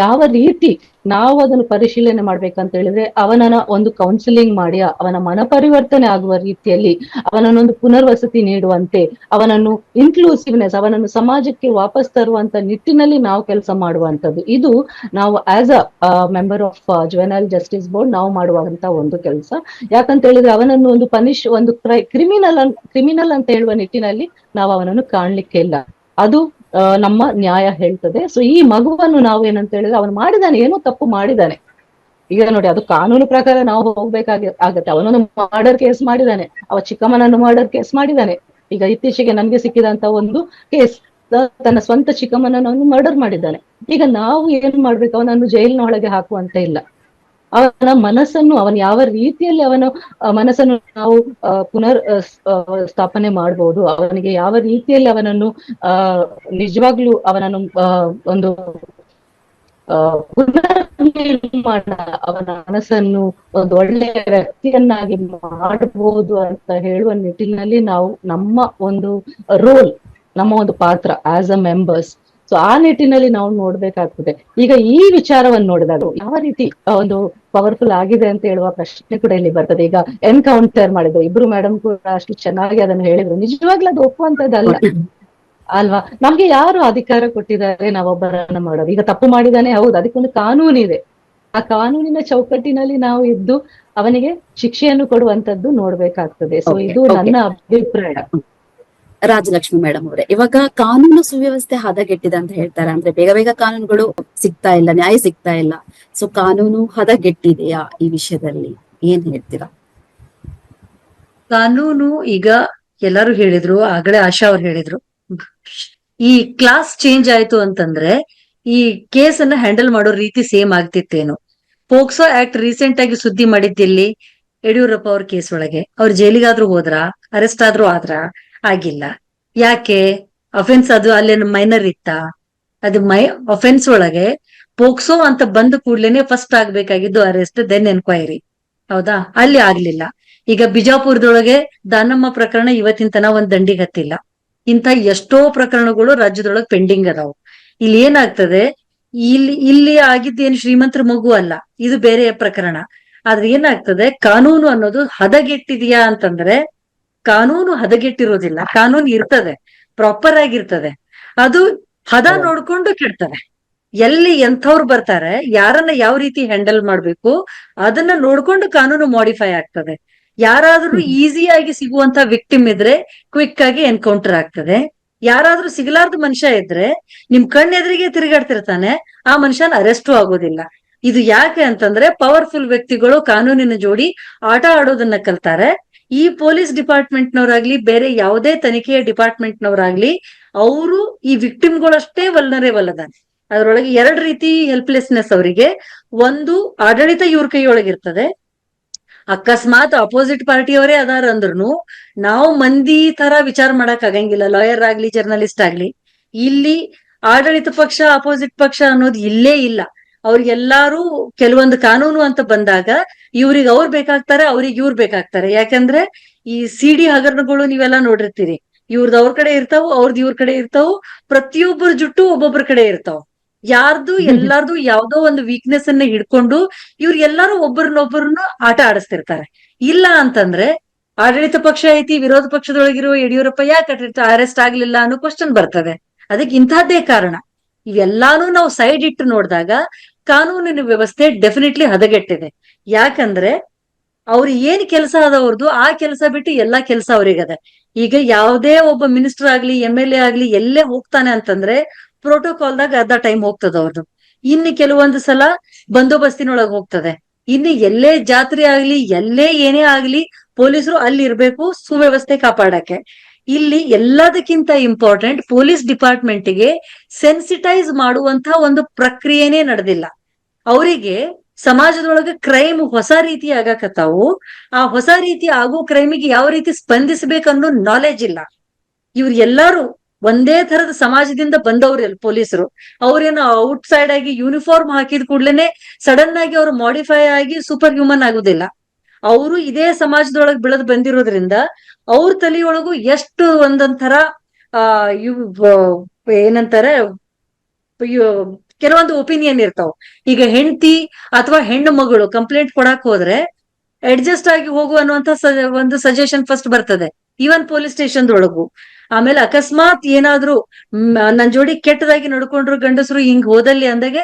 ಯಾವ ರೀತಿ ನಾವು ಅದನ್ನು ಪರಿಶೀಲನೆ ಮಾಡ್ಬೇಕಂತ ಹೇಳಿದ್ರೆ, ಅವನನ್ನ ಒಂದು ಕೌನ್ಸಿಲಿಂಗ್ ಮಾಡಿ ಅವನ ಮನಪರಿವರ್ತನೆ ಆಗುವ ರೀತಿಯಲ್ಲಿ ಅವನನ್ನೊಂದು ಪುನರ್ವಸತಿ ನೀಡುವಂತೆ, ಅವನನ್ನು ಇನ್ಕ್ಲೂಸಿವ್ನೆಸ್, ಅವನನ್ನು ಸಮಾಜಕ್ಕೆ ವಾಪಸ್ ತರುವಂತ ನಿಟ್ಟಿನಲ್ಲಿ ನಾವು ಕೆಲಸ ಮಾಡುವಂತದ್ದು. ಇದು ನಾವು as a member of juvenile justice board ನಾವು ಮಾಡುವಂತ ಒಂದು ಕೆಲಸ. ಯಾಕಂತ ಹೇಳಿದ್ರೆ ಅವನನ್ನು ಒಂದು ಒಂದು ಕ್ರಿಮಿನಲ್ ಅಂತ ಹೇಳುವ ನಿಟ್ಟಿನಲ್ಲಿ ನಾವು ಅವನನ್ನು ಕಾಣ್ಲಿಕ್ಕೆ ಇಲ್ಲ. ಅದು ನಮ್ಮ ನ್ಯಾಯ ಹೇಳ್ತದೆ. ಸೊ ಈ ಮಗುವನ್ನು ನಾವು ಏನಂತ ಹೇಳಿದ್ರೆ, ಅವನು ಮಾಡಿದಾನೆ, ಏನೋ ತಪ್ಪು ಮಾಡಿದಾನೆ. ಈಗ ನೋಡಿ, ಅದು ಕಾನೂನು ಪ್ರಕಾರ ನಾವು ಆಗತ್ತೆ. ಅವನೊಂದು ಮರ್ಡರ್ ಕೇಸ್ ಮಾಡಿದಾನೆ, ಅವ ಚಿಕ್ಕಮ್ಮನನ್ನು ಮರ್ಡರ್ ಕೇಸ್ ಮಾಡಿದಾನೆ. ಈಗ ಇತ್ತೀಚೆಗೆ ನನ್ಗೆ ಸಿಕ್ಕಿದಂತ ಒಂದು ಕೇಸ್, ತನ್ನ ಸ್ವಂತ ಚಿಕ್ಕಮ್ಮನನ್ನು ಅವನು ಮರ್ಡರ್ ಮಾಡಿದ್ದಾನೆ. ಈಗ ನಾವು ಏನ್ ಮಾಡ್ಬೇಕು, ಅವನನ್ನು ಜೈಲಿನ ಒಳಗೆ ಹಾಕುವಂತ ಇಲ್ಲ. ಅವನ ಮನಸ್ಸನ್ನು, ಅವನ ಯಾವ ರೀತಿಯಲ್ಲಿ ಅವನ ಮನಸ್ಸನ್ನು ನಾವು ಪುನರ್ ಸ್ಥಾಪನೆ ಮಾಡ್ಬೋದು, ಅವನಿಗೆ ಯಾವ ರೀತಿಯಲ್ಲಿ ಅವನನ್ನು ನಿಜವಾಗ್ಲೂ ಅವನನ್ನು ಒಂದು ಪುನರ್ನಿರ್ಮಾಣ, ಅವನ ಮನಸ್ಸನ್ನು ಒಂದು ಒಳ್ಳೆಯ ವ್ಯಕ್ತಿಯನ್ನಾಗಿ ಮಾಡಬಹುದು ಅಂತ ಹೇಳುವ ನಿಟ್ಟಿನಲ್ಲಿ ನಾವು ನಮ್ಮ ಒಂದು ರೋಲ್, ನಮ್ಮ ಒಂದು ಪಾತ್ರ ಆಸ್ ಅ ಮೆಂಬರ್ಸ್, ಸೊ ಆ ನಿಟ್ಟಿನಲ್ಲಿ ನಾವು ನೋಡ್ಬೇಕಾಗ್ತದೆ. ಈಗ ಈ ವಿಚಾರವನ್ನು ನೋಡಿದಾಗ ಯಾವ ರೀತಿ ಒಂದು ಪವರ್ಫುಲ್ ಆಗಿದೆ ಅಂತ ಹೇಳುವ ಪ್ರಶ್ನೆ ಕೂಡ ಇಲ್ಲಿ ಬರ್ತದೆ. ಈಗ ಎನ್ಕೌಂಟರ್ ಮಾಡಿದ್ರು ಇಬ್ರು ಮೇಡಮ್ ಕೂಡ ಅಷ್ಟು ಚೆನ್ನಾಗಿ ಅದನ್ನು ಹೇಳಿದ್ರು. ನಿಜವಾಗ್ಲೂ ಅದು ಒಪ್ಪುವಂತದ್ದಲ್ಲ ಅಲ್ವಾ? ನಮ್ಗೆ ಯಾರು ಅಧಿಕಾರ ಕೊಟ್ಟಿದ್ದಾರೆ ನಾವೊಬ್ಬರನ್ನ ಮಾಡೋದು? ಈಗ ತಪ್ಪು ಮಾಡಿದಾನೆ, ಹೌದು, ಅದಕ್ಕೊಂದು ಕಾನೂನಿದೆ. ಆ ಕಾನೂನಿನ ಚೌಕಟ್ಟಿನಲ್ಲಿ ನಾವು ಇದ್ದು ಅವನಿಗೆ ಶಿಕ್ಷೆಯನ್ನು ಕೊಡುವಂತದ್ದು ನೋಡ್ಬೇಕಾಗ್ತದೆ. ಸೊ ಇದು ನನ್ನ ಅಭಿಪ್ರಾಯ. ರಾಜಲಕ್ಷ್ಮಿ ಮೇಡಮ್ ಅವರೇ, ಇವಾಗ ಕಾನೂನು ಸುವ್ಯವಸ್ಥೆ ಹದಗೆಟ್ಟಿದೆ ಅಂತ ಹೇಳ್ತಾರೆ. ಅಂದ್ರೆ ಬೇಗ ಬೇಗ ಕಾನೂನುಗಳು ಸಿಗ್ತಾ ಇಲ್ಲ, ನ್ಯಾಯ ಸಿಗ್ತಾ ಇಲ್ಲ. ಸೊ ಕಾನೂನು ಹದಗೆಟ್ಟಿದೆಯಾ ಈ ವಿಷಯದಲ್ಲಿ ಏನ್ ಹೇಳ್ತೀರಾ? ಕಾನೂನು ಈಗ ಎಲ್ಲರೂ ಹೇಳಿದ್ರು, ಆಗಲೇ ಆಶಾ ಅವ್ರು ಹೇಳಿದ್ರು, ಈ ಕ್ಲಾಸ್ ಚೇಂಜ್ ಆಯ್ತು ಅಂತಂದ್ರೆ ಈ ಕೇಸ್ ಅನ್ನ ಹ್ಯಾಂಡಲ್ ಮಾಡೋ ರೀತಿ ಸೇಮ್ ಆಗ್ತಿತ್ತೇನು? ಪೋಕ್ಸೋ ಆಕ್ಟ್ ರೀಸೆಂಟ್ ಆಗಿ ಸುದ್ದಿ ಮಾಡಿದ್ದಿಲ್ಲಿ ಯಡಿಯೂರಪ್ಪ ಅವ್ರ ಕೇಸ್ ಒಳಗೆ. ಅವ್ರು ಜೈಲಿಗಾದ್ರೂ ಹೋದ್ರ, ಅರೆಸ್ಟ್ ಆದ್ರೂ ಆದ್ರ? ಆಗಿಲ್ಲ. ಯಾಕೆ? ಅಫೆನ್ಸ್ ಅದು ಅಲ್ಲೇನು ಮೈನರ್ ಇತ್ತ? ಅದು ಅಫೆನ್ಸ್ ಒಳಗೆ ಪೋಕ್ಸೋ ಅಂತ ಬಂದ ಕೂಡ್ಲೇನೆ ಫಸ್ಟ್ ಆಗ್ಬೇಕಾಗಿದ್ದು ಅರೆಸ್ಟ್, ದೆನ್ ಎನ್ಕ್ವೈರಿ. ಹೌದಾ? ಅಲ್ಲಿ ಆಗ್ಲಿಲ್ಲ. ಈಗ ಬಿಜಾಪುರದೊಳಗೆ ದಾನಮ್ಮ ಪ್ರಕರಣ ಇವತ್ತಿನ ತನ ಒಂದ್ ದಂಡಿಗೆ ಹತ್ತಿಲ್ಲ. ಇಂಥ ಎಷ್ಟೋ ಪ್ರಕರಣಗಳು ರಾಜ್ಯದೊಳಗೆ ಪೆಂಡಿಂಗ್ ಅದಾವು. ಇಲ್ಲಿ ಏನಾಗ್ತದೆ, ಇಲ್ಲಿ ಆಗಿದ್ದೇನು ಶ್ರೀಮಂತರ ಮಗು ಅಲ್ಲ, ಇದು ಬೇರೆ ಪ್ರಕರಣ. ಆದ್ರೆ ಏನಾಗ್ತದೆ, ಕಾನೂನು ಅನ್ನೋದು ಹದಗೆಟ್ಟಿದೆಯಾ ಅಂತಂದ್ರೆ ಕಾನೂನು ಹದಗೆಟ್ಟಿರೋದಿಲ್ಲ. ಕಾನೂನು ಇರ್ತದೆ, ಪ್ರಾಪರ್ ಆಗಿರ್ತದೆ. ಅದು ಹದ ನೋಡ್ಕೊಂಡು ಕೆಡ್ತದೆ. ಎಲ್ಲಿ ಎಂಥವ್ರು ಬರ್ತಾರೆ, ಯಾರನ್ನ ಯಾವ ರೀತಿ ಹ್ಯಾಂಡಲ್ ಮಾಡ್ಬೇಕು ಅದನ್ನ ನೋಡ್ಕೊಂಡು ಕಾನೂನು ಮಾಡಿಫೈ ಆಗ್ತದೆ. ಯಾರಾದ್ರೂ ಈಸಿಯಾಗಿ ಸಿಗುವಂತ ವಿಕ್ಟಿಮ್ ಇದ್ರೆ ಕ್ವಿಕ್ ಆಗಿ ಎನ್ಕೌಂಟರ್ ಆಗ್ತದೆ. ಯಾರಾದ್ರೂ ಸಿಗಲಾರ್ದ ಮನುಷ್ಯ ಇದ್ರೆ ನಿಮ್ ಕಣ್ಣೆದುರಿಗೆ ತಿರುಗಾಡ್ತಿರ್ತಾನೆ, ಆ ಮನುಷ್ಯನ ಅರೆಸ್ಟು ಆಗೋದಿಲ್ಲ. ಇದು ಯಾಕೆ ಅಂತಂದ್ರೆ ಪವರ್ಫುಲ್ ವ್ಯಕ್ತಿಗಳು ಕಾನೂನಿನ ಜೋಡಿ ಆಟ ಆಡೋದನ್ನ ಕಲ್ತಾರೆ. ಈ ಪೊಲೀಸ್ ಡಿಪಾರ್ಟ್ಮೆಂಟ್ನವರಾಗ್ಲಿ ಬೇರೆ ಯಾವುದೇ ತನಿಖೆಯ ಡಿಪಾರ್ಟ್ಮೆಂಟ್ನವರಾಗ್ಲಿ ಅವರು ಈ ವಿಕ್ಟಿಮ್ಗಳಷ್ಟೇ ವಲ್ನರೇಬಲ್ ಅದಾನೆ. ಅದ್ರೊಳಗೆ ಎರಡ್ ರೀತಿ ಹೆಲ್ಪ್ಲೆಸ್ನೆಸ್ ಅವರಿಗೆ. ಒಂದು, ಆಡಳಿತ ಇವ್ರ ಕೈಯೊಳಗಿರ್ತದೆ. ಅಕಸ್ಮಾತ್ ಅಪೋಸಿಟ್ ಪಾರ್ಟಿಯವರೇ ಅದಾರ ಅಂದ್ರುನು ನಾವು ಮಂದಿ ತರ ವಿಚಾರ ಮಾಡಕ್ ಆಗಂಗಿಲ್ಲ, ಲಾಯರ್ ಆಗ್ಲಿ ಜರ್ನಲಿಸ್ಟ್ ಆಗ್ಲಿ. ಇಲ್ಲಿ ಆಡಳಿತ ಪಕ್ಷ ಅಪೋಸಿಟ್ ಪಕ್ಷ ಅನ್ನೋದು ಇಲ್ಲೇ ಇಲ್ಲ. ಅವ್ರಿಗೆಲ್ಲಾರು ಕೆಲವೊಂದು ಕಾನೂನು ಅಂತ ಬಂದಾಗ ಇವ್ರಿಗೆ ಅವ್ರು ಬೇಕಾಗ್ತಾರೆ, ಅವ್ರಿಗೆ ಇವ್ರು ಬೇಕಾಗ್ತಾರೆ. ಯಾಕಂದ್ರೆ ಈ ಸಿಡಿ ಹಗರಣಗಳು ನೀವೆಲ್ಲ ನೋಡಿರ್ತೀರಿ, ಇವ್ರದ್ ಅವ್ರ ಕಡೆ ಇರ್ತಾವು, ಅವ್ರದ್ ಇವ್ರ ಕಡೆ ಇರ್ತಾವು. ಪ್ರತಿಯೊಬ್ಬರ ಜುಟ್ಟು ಒಬ್ಬೊಬ್ಬರ ಕಡೆ ಇರ್ತಾವ. ಯಾರ್ದು ಎಲ್ಲಾರ್ದು ಯಾವ್ದೋ ಒಂದು ವೀಕ್ನೆಸ್ ಅನ್ನ ಹಿಡ್ಕೊಂಡು ಇವ್ರು ಎಲ್ಲಾರು ಒಬ್ಬರನ್ನೊಬ್ಬರನ್ನ ಆಟ ಆಡಿಸ್ತಿರ್ತಾರೆ. ಇಲ್ಲ ಅಂತಂದ್ರೆ ಆಡಳಿತ ಪಕ್ಷ ಐತಿ, ವಿರೋಧ ಪಕ್ಷದೊಳಗಿರೋ ಯಡಿಯೂರಪ್ಪ ಯಾಕೆ ಅರೆಸ್ಟ್ ಆಗ್ಲಿಲ್ಲ ಅನ್ನೋ ಕ್ವಶನ್ ಬರ್ತದೆ. ಅದಕ್ಕೆ ಇಂತಹದ್ದೇ ಕಾರಣ. ಇವೆಲ್ಲಾನು ನಾವು ಸೈಡ್ ಇಟ್ಟು ನೋಡಿದಾಗ ಕಾನೂನಿನ ವ್ಯವಸ್ಥೆ ಡೆಫಿನೆಟ್ಲಿ ಹದಗೆಟ್ಟಿದೆ. ಯಾಕಂದ್ರೆ ಅವ್ರು ಏನ್ ಕೆಲಸ ಅದವ್ರದ್ದು ಆ ಕೆಲಸ ಬಿಟ್ಟು ಎಲ್ಲಾ ಕೆಲಸ ಅವ್ರಿಗದೆ. ಈಗ ಯಾವುದೇ ಒಬ್ಬ ಮಿನಿಸ್ಟರ್ ಆಗ್ಲಿ MLA ಆಗ್ಲಿ ಎಲ್ಲೇ ಹೋಗ್ತಾನೆ ಅಂತಂದ್ರೆ ಪ್ರೋಟೋಕಾಲ್ದಾಗ ಅರ್ಧ ಟೈಮ್ ಹೋಗ್ತದ ಅವ್ರದ್ದು. ಇನ್ನು ಕೆಲವೊಂದು ಸಲ ಬಂದೋಬಸ್ತಿನೊಳಗ್ ಹೋಗ್ತದೆ. ಇನ್ನು ಎಲ್ಲೇ ಜಾತ್ರೆ ಆಗ್ಲಿ ಎಲ್ಲೇ ಏನೇ ಆಗ್ಲಿ ಪೊಲೀಸರು ಅಲ್ಲಿ ಇರ್ಬೇಕು ಸುವ್ಯವಸ್ಥೆ ಕಾಪಾಡಕ್ಕೆ. ಇಲ್ಲಿ ಎಲ್ಲದಕ್ಕಿಂತ ಇಂಪಾರ್ಟೆಂಟ್ ಪೊಲೀಸ್ ಡಿಪಾರ್ಟ್ಮೆಂಟ್ಗೆ ಸೆನ್ಸಿಟೈಸ್ ಮಾಡುವಂತ ಒಂದು ಪ್ರಕ್ರಿಯೆನೇ ನಡೆದಿಲ್ಲ. ಅವರಿಗೆ ಸಮಾಜದೊಳಗೆ ಕ್ರೈಮ್ ಹೊಸ ರೀತಿ ಆಗಕತ್ತಾವು. ಆ ಹೊಸ ರೀತಿ ಆಗೋ ಕ್ರೈಮಿಗೆ ಯಾವ ರೀತಿ ಸ್ಪಂದಿಸಬೇಕನ್ನೋ ನಾಲೆಜ್ ಇಲ್ಲ. ಇವ್ರು ಎಲ್ಲಾರು ಒಂದೇ ತರದ ಸಮಾಜದಿಂದ ಬಂದವ್ರು ಪೊಲೀಸರು. ಅವ್ರೇನು ಔಟ್ ಸೈಡ್ ಆಗಿ ಯೂನಿಫಾರ್ಮ್ ಹಾಕಿದ ಕೂಡ್ಲೇನೆ ಸಡನ್ ಆಗಿ ಅವ್ರು ಮಾಡಿಫೈ ಆಗಿ ಸೂಪರ್ ಹ್ಯೂಮನ್ ಆಗುದಿಲ್ಲ. ಅವರು ಇದೇ ಸಮಾಜದೊಳಗೆ ಬೆಳೆದು ಬಂದಿರೋದ್ರಿಂದ ಅವ್ರ ತಲೆಯೊಳಗು ಎಷ್ಟು ಒಂದೊಂಥರ ಏನಂತಾರೆ ಕೆಲವೊಂದು ಒಪಿನಿಯನ್ ಇರ್ತಾವ. ಈಗ ಹೆಂಡತಿ ಅಥವಾ ಹೆಣ್ಣು ಮಗಳು ಕಂಪ್ಲೇಂಟ್ ಕೊಡಕ್ ಹೋದ್ರೆ ಅಡ್ಜಸ್ಟ್ ಆಗಿ ಹೋಗು ಅನ್ನುವಂತ ಒಂದು ಸಜೆಷನ್ ಫಸ್ಟ್ ಬರ್ತದೆ, ಈವನ್ ಪೊಲೀಸ್ ಸ್ಟೇಷನ್ ಒಳಗು. ಆಮೇಲೆ ಅಕಸ್ಮಾತ್ ಏನಾದ್ರು ನನ್ ಜೋಡಿ ಕೆಟ್ಟದಾಗಿ ನಡ್ಕೊಂಡ್ರು ಗಂಡಸರು ಹಿಂಗ್ ಹೋದಲ್ಲಿ ಅಂದಾಗೆ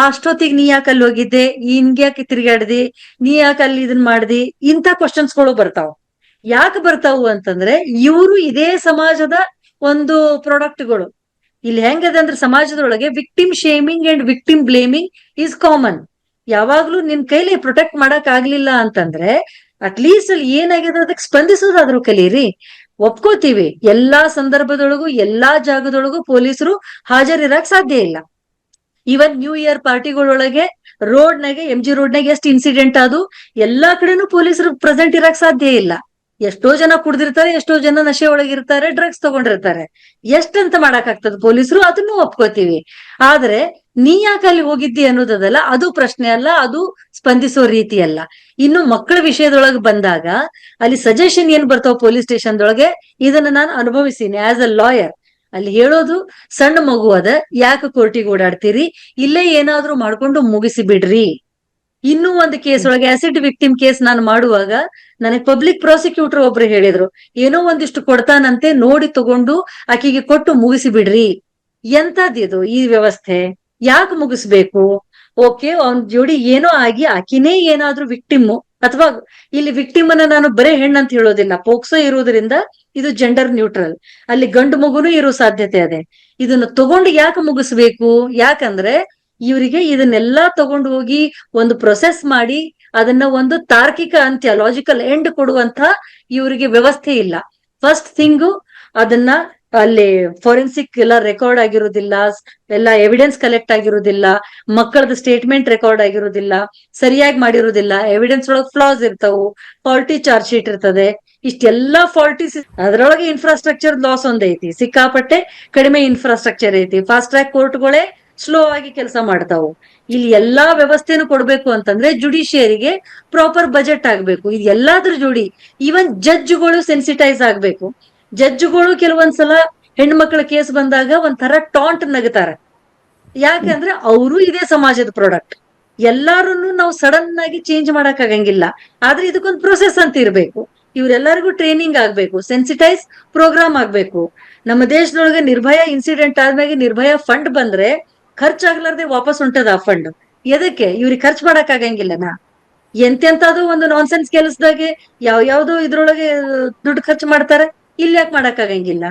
ಅಷ್ಟೊತ್ತಿಗೆ ನೀ ಯಾಕೆ ಅಲ್ಲಿ ಹೋಗಿದ್ದೆ, ಹಿಂಗ್ಯಾಕೆ ತಿರ್ಗಾಡ್ದಿ, ನೀ ಯಾಕೆ ಅಲ್ಲಿ ಇದನ್ ಮಾಡ್ದಿ, ಇಂಥ ಕ್ವಶನ್ಸ್ಗಳು ಬರ್ತಾವ. ಯಾಕೆ ಬರ್ತಾವು ಅಂತಂದ್ರೆ ಇವರು ಇದೇ ಸಮಾಜದ ಒಂದು ಪ್ರಾಡಕ್ಟ್ಗಳು. ಇಲ್ಲಿ ಹೆಂಗದೆ ಅಂದ್ರೆ ಸಮಾಜದೊಳಗೆ victim shaming and victim blaming is common. ಯಾವಾಗ್ಲೂ ನಿನ್ ಕೈಲಿ ಪ್ರೊಟೆಕ್ಟ್ ಮಾಡಕ್ ಆಗ್ಲಿಲ್ಲ ಅಂತಂದ್ರೆ ಅಟ್ಲೀಸ್ಟ್ ಅಲ್ಲಿ ಏನಾಗಿದೆ ಅದಕ್ಕೆ ಸ್ಪಂದಿಸೋದಾದ್ರು ಕಲೀರಿ. ಒಪ್ಕೋತೀವಿ, ಎಲ್ಲಾ ಸಂದರ್ಭದೊಳಗೂ ಎಲ್ಲಾ ಜಾಗದೊಳಗೂ ಪೊಲೀಸರು ಹಾಜರಿರಕ್ ಸಾಧ್ಯ ಇಲ್ಲ. ಈವನ್ ನ್ಯೂ ಇಯರ್ ಪಾರ್ಟಿಗಳೊಳಗೆ ರೋಡ್ನಾಗೆ MG ರೋಡ್ನಾಗೆ ಎಷ್ಟು ಇನ್ಸಿಡೆಂಟ್ ಅದು, ಎಲ್ಲಾ ಕಡೆನೂ ಪೊಲೀಸರು ಪ್ರೆಸೆಂಟ್ ಇರಕ್ ಸಾಧ್ಯ ಇಲ್ಲ. ಎಷ್ಟೋ ಜನ ಕುಡ್ದಿರ್ತಾರೆ, ಎಷ್ಟೋ ಜನ ನಶೆ ಒಳಗಿರ್ತಾರೆ, ಡ್ರಗ್ಸ್ ತಗೊಂಡಿರ್ತಾರೆ. ಎಷ್ಟಂತ ಮಾಡಕ್ ಆಗ್ತದ ಪೊಲೀಸರು, ಅದನ್ನು ಒಪ್ಕೋತೀವಿ. ಆದ್ರೆ ನೀ ಯಾಕೆ ಅಲ್ಲಿ ಹೋಗಿದ್ದಿ ಅನ್ನೋದಲ್ಲ, ಅದು ಪ್ರಶ್ನೆ ಅಲ್ಲ, ಅದು ಸ್ಪಂದಿಸೋ ರೀತಿ ಅಲ್ಲ. ಇನ್ನು ಮಕ್ಕಳ ವಿಷಯದೊಳಗೆ ಬಂದಾಗ ಅಲ್ಲಿ ಸಜೆಷನ್ ಏನ್ ಬರ್ತಾವ ಪೊಲೀಸ್ ಸ್ಟೇಷನ್ದೊಳಗೆ, ಇದನ್ನ ನಾನು ಅನುಭವಿಸೀನಿ ಆಸ್ ಅ ಲಾಯರ್. ಅಲ್ಲಿ ಹೇಳೋದು ಸಣ್ಣ ಮಗು ಅದ, ಯಾಕೆ ಕೋರ್ಟಿಗೆ ಓಡಾಡ್ತೀರಿ, ಇಲ್ಲೇ ಏನಾದ್ರೂ ಮಾಡ್ಕೊಂಡು ಮುಗಿಸಿ ಬಿಡ್ರಿ. ಇನ್ನೂ ಒಂದು ಕೇಸ್ ಒಳಗೆ ಆಸಿಡ್ ವಿಕ್ಟಿಮ್ ಕೇಸ್ ನಾನು ಮಾಡುವಾಗ ನನಗ್ ಪಬ್ಲಿಕ್ ಪ್ರಾಸಿಕ್ಯೂಟರ್ ಒಬ್ರು ಹೇಳಿದ್ರು, ಏನೋ ಒಂದಿಷ್ಟು ಕೊಡ್ತಾನಂತೆ, ನೋಡಿ ತಗೊಂಡು ಆಕಿಗೆ ಕೊಟ್ಟು ಮುಗಿಸಿ ಬಿಡ್ರಿ. ಎಂತದಿದು ಈ ವ್ಯವಸ್ಥೆ, ಯಾಕೆ ಮುಗಿಸ್ಬೇಕು? ಓಕೆ, ಅವ್ನ ಜೋಡಿ ಏನೋ ಆಗಿ ಆಕಿನೇ ಏನಾದ್ರೂ ವಿಕ್ಟಿಮ್, ಅಥವಾ ಇಲ್ಲಿ ವಿಕ್ಟಿಮ್ ಅನ್ನ ನಾನು ಬರೇ ಹೆಣ್ಣಂತ ಹೇಳೋದಿಲ್ಲ, ಪೋಕ್ಸೋ ಇರೋದ್ರಿಂದ ಇದು ಜೆಂಡರ್ ನ್ಯೂಟ್ರಲ್, ಅಲ್ಲಿ ಗಂಡು ಮಗುನೂ ಇರೋ ಸಾಧ್ಯತೆ ಅದೇ. ಇದನ್ನ ತಗೊಂಡು ಯಾಕೆ ಮುಗಿಸ್ಬೇಕು? ಯಾಕಂದ್ರೆ ಇವರಿಗೆ ಇದನ್ನೆಲ್ಲಾ ತಗೊಂಡು ಹೋಗಿ ಒಂದು ಪ್ರೊಸೆಸ್ ಮಾಡಿ ಅದನ್ನ ಒಂದು ತಾರ್ಕಿಕ ಅಂತ್ಯ, ಲಾಜಿಕಲ್ ಎಂಡ್ ಕೊಡುವಂತ ಇವರಿಗೆ ವ್ಯವಸ್ಥೆ ಇಲ್ಲ. ಫಸ್ಟ್ ಥಿಂಗು ಅದನ್ನ ಅಲ್ಲಿ ಫೋರೆನ್ಸಿಕ್ ಎಲ್ಲ ರೆಕಾರ್ಡ್ ಆಗಿರೋದಿಲ್ಲ, ಎಲ್ಲ ಎವಿಡೆನ್ಸ್ ಕಲೆಕ್ಟ್ ಆಗಿರೋದಿಲ್ಲ, ಮಕ್ಕಳದ ಸ್ಟೇಟ್ಮೆಂಟ್ ರೆಕಾರ್ಡ್ ಆಗಿರೋದಿಲ್ಲ, ಸರಿಯಾಗಿ ಮಾಡಿರೋದಿಲ್ಲ, ಎವಿಡೆನ್ಸ್ ಒಳಗೆ ಫ್ಲಾಸ್ ಇರ್ತಾವು, ಫಾಲ್ಟಿ ಚಾರ್ಜ್ ಶೀಟ್ ಇರ್ತದೆ. ಇಷ್ಟೆಲ್ಲಾ ಫಾಲ್ಟೀಸ್, ಅದ್ರೊಳಗೆ ಇನ್ಫ್ರಾಸ್ಟ್ರಕ್ಚರ್ ಲಾಸ್ ಒಂದೈತಿ, ಸಿಕ್ಕಾಪಟ್ಟೆ ಕಡಿಮೆ ಇನ್ಫ್ರಾಸ್ಟ್ರಕ್ಚರ್ ಐತಿ, ಫಾಸ್ಟ್ ಟ್ರ್ಯಾಕ್ ಕೋರ್ಟ್ಗಳೇ ಸ್ಲೋ ಆಗಿ ಕೆಲಸ ಮಾಡ್ತಾವು. ಇಲ್ಲಿ ಎಲ್ಲಾ ವ್ಯವಸ್ಥೆನೂ ಕೊಡ್ಬೇಕು ಅಂತಂದ್ರೆ ಜುಡಿಷಿಯರಿಗೆ ಪ್ರಾಪರ್ ಬಜೆಟ್ ಆಗ್ಬೇಕು. ಇದು ಎಲ್ಲಾದ್ರ ಜೋಡಿ ಈವನ್ ಜಡ್ಜ್ಗಳು ಸೆನ್ಸಿಟೈಸ್ ಆಗ್ಬೇಕು. ಜಡ್ಜ್ಗಳು ಕೆಲವೊಂದ್ಸಲ ಹೆಣ್ಮಕ್ಳ ಕೇಸ್ ಬಂದಾಗ ಒಂಥರ ಟಾಂಟ್ ನಗತಾರೆ. ಯಾಕಂದ್ರೆ ಅವರು ಇದೇ ಸಮಾಜದ ಪ್ರಾಡಕ್ಟ್. ಎಲ್ಲಾರನ್ನು ನಾವು ಸಡನ್ ಆಗಿ ಚೇಂಜ್ ಮಾಡಕ್ ಆಗಂಗಿಲ್ಲ. ಆದ್ರೆ ಇದಕ್ಕೊಂದು ಪ್ರೊಸೆಸ್ ಅಂತ ಇರ್ಬೇಕು. ಇವ್ರೆಲ್ಲರಿಗೂ ಟ್ರೈನಿಂಗ್ ಆಗ್ಬೇಕು, ಸೆನ್ಸಿಟೈಸ್ ಪ್ರೋಗ್ರಾಮ್ ಆಗ್ಬೇಕು. ನಮ್ಮ ದೇಶದೊಳಗೆ ನಿರ್ಭಯ ಇನ್ಸಿಡೆಂಟ್ ಆದ್ಮೇಲೆ ನಿರ್ಭಯ ಫಂಡ್ ಬಂದ್ರೆ ಖರ್ಚಾಗ್ಲಾರ್ದೆ ವಾಪಸ್ ಹೊಂಟದ ಆ ಫಂಡ್. ಎದಕ್ಕೆ? ಇವ್ರಿಗೆ ಖರ್ಚು ಮಾಡಕ್ ಆಗಂಗಿಲ್ಲನಾ? ಎಂತೆಂತಾದ್ರು ಒಂದು ನಾನ್ಸೆನ್ಸ್ ಕೆಲಸದಾಗೆ ಯಾವ್ಯಾವ್ದೋ ಇದ್ರೊಳಗೆ ದುಡ್ಡು ಖರ್ಚು ಮಾಡ್ತಾರೆ, ಇಲ್ಲಿ ಯಾಕೆ ಮಾಡಕ್ ಆಗಂಗಿಲ್ಲ?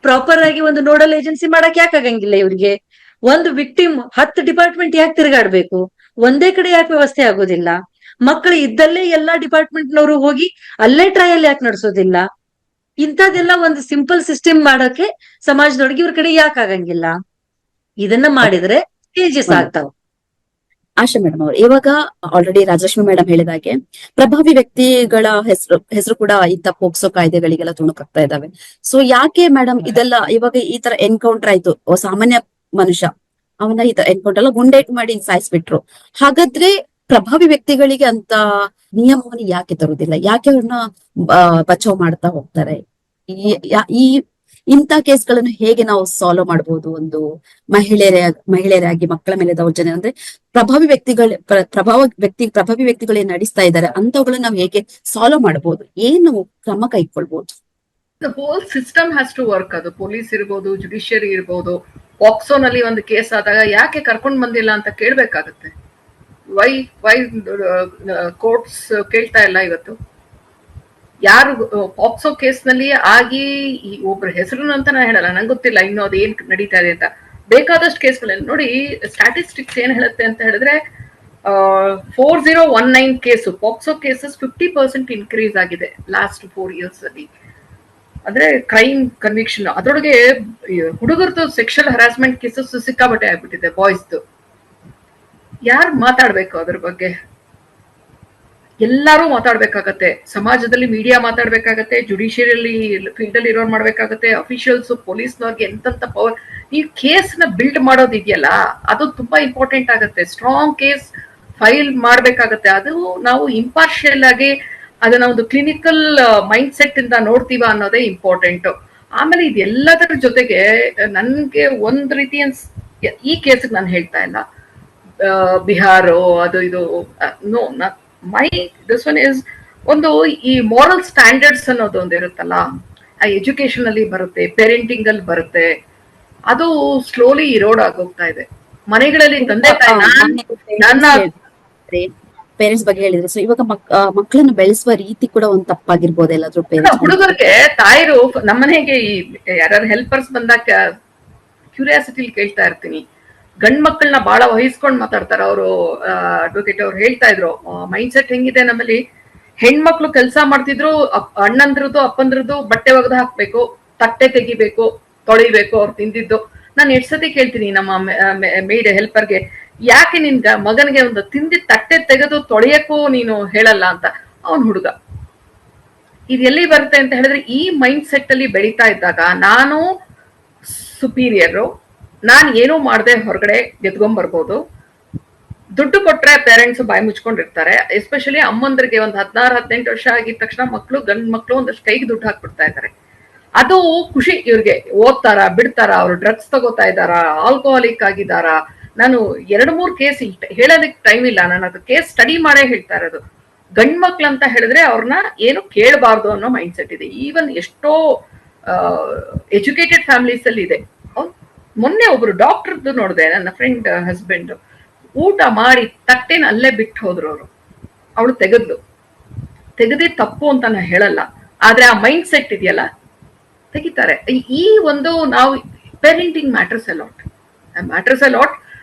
ಪ್ರಾಪರ್ ಆಗಿ ಒಂದು ನೋಡಲ್ ಏಜೆನ್ಸಿ ಮಾಡಕ್ ಯಾಕೆ ಆಗಂಗಿಲ್ಲ ಇವ್ರಿಗೆ? ಒಂದು ವಿಕ್ಟಿಮ್ 10 ಡಿಪಾರ್ಟ್ಮೆಂಟ್ ಯಾಕೆ ತಿರುಗಾಡ್ಬೇಕು? ಒಂದೇ ಕಡೆ ಯಾಕೆ ವ್ಯವಸ್ಥೆ ಆಗೋದಿಲ್ಲ? ಮಕ್ಕಳು ಇದ್ದಲ್ಲೇ ಎಲ್ಲಾ ಡಿಪಾರ್ಟ್ಮೆಂಟ್ನವರು ಹೋಗಿ ಅಲ್ಲೇ ಟ್ರಯಲ್ ಯಾಕೆ ನಡೆಸೋದಿಲ್ಲ? ಇಂಥದ್ದೆಲ್ಲ ಒಂದು ಸಿಂಪಲ್ ಸಿಸ್ಟಮ್ ಮಾಡೋಕೆ ಸಮಾಜದೊಳಗೆ ಇವ್ರ ಕಡೆ ಯಾಕೆ ಆಗಂಗಿಲ್ಲ? ಇದನ್ನ ಮಾಡಿದ್ರೆ ಚೇಂಜಸ್ ಆಗ್ತಾವ. ಆಶಾ ಮೇಡಮ್ ಅವರು ಇವಾಗ ಆಲ್ರೆಡಿ ರಾಜಲಕ್ಷ್ಮಿ ಮೇಡಮ್ ಹೇಳಿದಾಗೆ ಪ್ರಭಾವಿ ವ್ಯಕ್ತಿಗಳ ಹೆಸರು ಕೂಡ ಇಂಥ ಪೋಕ್ಸೋ ಕಾಯ್ದೆಗಳಿಗೆಲ್ಲ ತುಣುಕಾಗ್ತಾ ಇದಾವೆ. ಸೊ ಯಾಕೆ ಮೇಡಮ್ ಇದೆಲ್ಲ ಇವಾಗ ಈ ತರ ಎನ್ಕೌಂಟರ್ ಆಯ್ತು, ಸಾಮಾನ್ಯ ಮನುಷ್ಯ ಅವನ ಈ ತರ ಎನ್ಕೌಂಟರ್ ಎಲ್ಲ ಗುಂಡೇಟ್ ಮಾಡಿ ಸಾಯಿಸ್ಬಿಟ್ರು. ಹಾಗಾದ್ರೆ ಪ್ರಭಾವಿ ವ್ಯಕ್ತಿಗಳಿಗೆ ಅಂತ ನಿಯಮವನ್ನು ಯಾಕೆ ತರುವುದಿಲ್ಲ? ಯಾಕೆ ಅವ್ರನ್ನ ಬಚಾವ್ ಮಾಡ್ತಾ ಹೋಗ್ತಾರೆ? ಈ ಇಂಥ ಕೇಸ್ಗಳನ್ನು ಹೇಗೆ ನಾವು ಸಾಲ್ವ್ ಮಾಡಬಹುದು? ಒಂದು ಮಹಿಳೆಯರಾಗಿ ಮಕ್ಕಳ ಮೇಲೆ ದೌರ್ಜನ್ಯ ಅಂದ್ರೆ ಪ್ರಭಾವಿ ವ್ಯಕ್ತಿಗಳು ಏನ್ ನಡೆಸ್ತಾ ಇದ್ದಾರೆ ಅಂತವುಗಳನ್ನ ನಾವು ಹೇಗೆ ಸಾಲ್ವ್ ಮಾಡಬಹುದು? ಏನು ಕ್ರಮ ಕೈಗೊಳ್ಬಹುದು? The whole system has to work. ಅದು ಪೊಲೀಸ್ ಇರ್ಬೋದು, ಜುಡಿಷಿಯರಿ ಇರ್ಬೋದು. ಪಾಕ್ಸೋನಲ್ಲಿ ಒಂದು ಕೇಸ್ ಆದಾಗ ಯಾಕೆ ಕರ್ಕೊಂಡ್ ಬಂದಿಲ್ಲ ಅಂತ ಕೇಳ್ಬೇಕಾಗತ್ತೆ. ವೈ ಕೋರ್ಟ್ಸ್ ಕೇಳ್ತಾ ಇಲ್ಲ ಇವತ್ತು? ಯಾರು ಪಾಕ್ಸೋ ಕೇಸ್ ನಲ್ಲಿ ಆಗಿ ಒಬ್ರ ಹೆಸರು ಅಂತ ನಾನು ಹೇಳಲ್ಲ, ನಂಗೆ ಗೊತ್ತಿಲ್ಲ ಇನ್ನು ಅದು ಏನ್ ನಡೀತಾ ಇದೆ ಅಂತ. ಬೇಕಾದಷ್ಟು ಕೇಸ್ಗಳಲ್ಲಿ ನೋಡಿ, ಸ್ಟ್ಯಾಟಿಸ್ಟಿಕ್ಸ್ ಏನ್ ಹೇಳುತ್ತೆ ಅಂತ ಹೇಳಿದ್ರೆ 4019 ಕೇಸು ಪಾಕ್ಸೋ ಕೇಸಸ್ 50% ಇನ್ಕ್ರೀಸ್ ಆಗಿದೆ ಲಾಸ್ಟ್ 4 years ಅಲ್ಲಿ. ಅಂದ್ರೆ ಕ್ರೈಮ್ ಕನ್ವಿಕ್ಷನ್ ಅದರೊಳಗೆ ಹುಡುಗರದು ಸೆಕ್ಷುವಲ್ ಹರಾಸ್ಮೆಂಟ್ ಕೇಸಸ್ ಸಿಕ್ಕಾಬಟ್ಟೆ ಆಗ್ಬಿಟ್ಟಿದೆ, ಬಾಯ್ಸ್ದು. ಯಾರು ಮಾತಾಡ್ಬೇಕು ಅದ್ರ ಬಗ್ಗೆ? ಎಲ್ಲಾರು ಮಾತಾಡ್ಬೇಕಾಗತ್ತೆ. ಸಮಾಜದಲ್ಲಿ ಮೀಡಿಯಾ ಮಾತಾಡ್ಬೇಕಾಗತ್ತೆ, ಜುಡಿಷಿಯರಿಯಲ್ಲಿ ಫೀಲ್ಡ್ ಅಲ್ಲಿ ಇರೋರು ಮಾಡ್ಬೇಕಾಗತ್ತೆ, ಅಫಿಷಿಯಲ್ಸ್, ಪೊಲೀಸ್ನವ್ರಿಗೆ ಎಂತೆಂತ ಪವರ್. ಈ ಕೇಸ್ ನ ಬಿಲ್ಡ್ ಮಾಡೋದಿದೆಯಲ್ಲ, ಅದು ತುಂಬಾ ಇಂಪಾರ್ಟೆಂಟ್ ಆಗತ್ತೆ. ಸ್ಟ್ರಾಂಗ್ ಕೇಸ್ ಫೈಲ್ ಮಾಡ್ಬೇಕಾಗತ್ತೆ. ಅದು ನಾವು ಇಂಪಾರ್ಷಿಯಲ್ ಆಗಿ ಅದನ್ನ ಒಂದು ಕ್ಲಿನಿಕಲ್ ಮೈಂಡ್ ಸೆಟ್ ಇಂದ ನೋಡ್ತೀವ ಅನ್ನೋದೇ ಇಂಪಾರ್ಟೆಂಟ್. ಆಮೇಲೆ ಇದೆಲ್ಲದರ ಜೊತೆಗೆ ನನ್ಗೆ ಒಂದ್ ರೀತಿ ಈ ಕೇಸಿಗೆ ನಾನು ಹೇಳ್ತಾ ಇಲ್ಲ ಬಿಹಾರ್ ಅದು ಇದು, ನೋ, ದಿಸ್ ಒನ್ ಇಸ್ ಒಂದು ಈ ಮಾರಲ್ ಸ್ಟ್ಯಾಂಡರ್ಡ್ಸ್ ಅನ್ನೋದು ಒಂದು ಇರುತ್ತಲ್ಲ, ಆ ಎಜುಕೇಶನ್ ಅಲ್ಲಿ ಬರುತ್ತೆ, ಪೇರೆಂಟಿಂಗ್ ಅಲ್ಲಿ ಬರುತ್ತೆ. ಅದು ಸ್ಲೋಲಿ ಇರೋಡ್ ಆಗೋಗ್ತಾ ಇದೆ ಮನೆಗಳಲ್ಲಿ. ತಂದೆ ತಾಯಿ ನನ್ನ ಪೇರೆಂಟ್ಸ್ ಬಗ್ಗೆ ಹೇಳಿದ್ರೆ, ಸೊ ಇವಾಗ ಮಕ್ಕಳನ್ನು ಬೆಳೆಸುವ ರೀತಿ ಕೂಡ ಒಂದು ತಪ್ಪಾಗಿರ್ಬೋದು ಎಲ್ಲಾದ್ರೂ ಪೇರೆಂಟ್ಸ್. ಹುಡುಗರಿಗೆ ತಾಯಿರು ನಮ್ಮನೆಗೆ ಯಾರು ಹೆಲ್ಪರ್ಸ್ ಬಂದಾಗ ಕ್ಯೂರಿಯಾಸಿಟಿ ಕೇಳ್ತಾ ಇರ್ತೀನಿ. ಗಂಡ್ ಮಕ್ಕಳನ್ನ ಬಹಳ ವಹಿಸ್ಕೊಂಡ್ ಮಾತಾಡ್ತಾರ ಅವರು. ಅಡ್ವೊಕೇಟ್ ಅವ್ರು ಹೇಳ್ತಾ ಇದ್ರು, ಮೈಂಡ್ ಸೆಟ್ ಹೆಂಗಿದೆ ನಮ್ಮಲ್ಲಿ. ಹೆಣ್ಮಕ್ಳು ಕೆಲಸ ಮಾಡ್ತಿದ್ರು, ಅಣ್ಣಂದ್ರದ್ದು ಅಪ್ಪಂದ್ರದ್ದು ಬಟ್ಟೆ ಒಗೆದು ಹಾಕ್ಬೇಕು, ತಟ್ಟೆ ತೆಗಿಬೇಕು, ತೊಳಿಬೇಕು ಅವ್ರು ತಿಂದಿದ್ದು. ನಾನು ಎಷ್ಟ್ ಸತಿ ಕೇಳ್ತೀನಿ ನಮ್ಮ ಮೇಡ್ ಹೆಲ್ಪರ್ಗೆ, ಯಾಕೆ ನಿನ್ ಮಗನಿಗೆ ಒಂದು ತಿಂದಿದ್ ತಟ್ಟೆ ತೆಗೆದು ತೊಳೆಯಕ್ಕೂ ನೀನು ಹೇಳಲ್ಲ ಅಂತ. ಅವನ್ ಹುಡುಗ ಇದು ಎಲ್ಲಿ ಬರುತ್ತೆ ಅಂತ ಹೇಳಿದ್ರೆ, ಈ ಮೈಂಡ್ ಸೆಟ್ ಅಲ್ಲಿ ಬೆಳೀತಾ ಇದ್ದಾಗ ನಾನು ಸುಪೀರಿಯರು, ನಾನ್ ಏನೂ ಮಾಡದೆ ಹೊರಗಡೆ ಗೆದ್ಕೊಂಡ್ಬರ್ಬೋದು. ದುಡ್ಡು ಕೊಟ್ರೆ ಪೇರೆಂಟ್ಸ್ ಬಾಯಿ ಮುಚ್ಕೊಂಡಿರ್ತಾರೆ. ಎಸ್ಪೆಷಲಿ ಅಮ್ಮಂದ್ರಿಗೆ ಒಂದು 16-18 ವರ್ಷ ಆಗಿದ ತಕ್ಷಣ ಮಕ್ಳು, ಗಂಡ್ ಮಕ್ಳು ಒಂದಷ್ಟು ಕೈಗೆ ದುಡ್ಡು ಹಾಕ್ಬಿಡ್ತಾ ಇದ್ದಾರೆ. ಅದು ಖುಷಿ ಇವ್ರಿಗೆ. ಓದ್ತಾರ, ಬಿಡ್ತಾರ, ಅವ್ರು ಡ್ರಗ್ಸ್ ತಗೋತಾ ಇದ್ದಾರ, ಆಲ್ಕೋಹಾಲಿಕ್ ಆಗಿದಾರ. ನಾನು 2-3 ಕೇಸ್ ಹೇಳೋದಕ್ಕೆ ಟೈಮ್ ಇಲ್ಲ, ನಾನು ಅದು ಕೇಸ್ ಸ್ಟಡಿ ಮಾಡೇ ಹೇಳ್ತಾ ಇರೋದು. ಗಂಡ್ ಮಕ್ಳು ಅಂತ ಹೇಳಿದ್ರೆ ಅವ್ರನ್ನ ಏನು ಕೇಳಬಾರ್ದು ಅನ್ನೋ ಮೈಂಡ್ ಸೆಟ್ ಇದೆ. ಈವನ್ ಎಷ್ಟೋ ಎಜುಕೇಟೆಡ್ ಫ್ಯಾಮಿಲೀಸ್ ಅಲ್ಲಿ ಇದೆ. ಮೊನ್ನೆ ಒಬ್ರು ಡಾಕ್ಟರ್ದು ನೋಡಿದೆ, ನನ್ನ ಫ್ರೆಂಡ್ ಹಸ್ಬೆಂಡ್ ಊಟ ಮಾಡಿ ತಟ್ಟೆನ ಅಲ್ಲೇ ಬಿಟ್ಟು ಹೋದ್ರು ಅವರು. ಅವಳು ತೆಗೆದಿ ತಪ್ಪು ಅಂತ ನಾ ಹೇಳಲ್ಲ, ಆದ್ರೆ ಆ ಮೈಂಡ್ ಸೆಟ್ ಇದೆಯಲ್ಲ ತೆಗಿತಾರೆ. ಈ ಒಂದು ನಾವು ಪೇರೆಂಟಿಂಗ್ ಮ್ಯಾಟರ್ಸ್ ಅ ಲಾಟ್.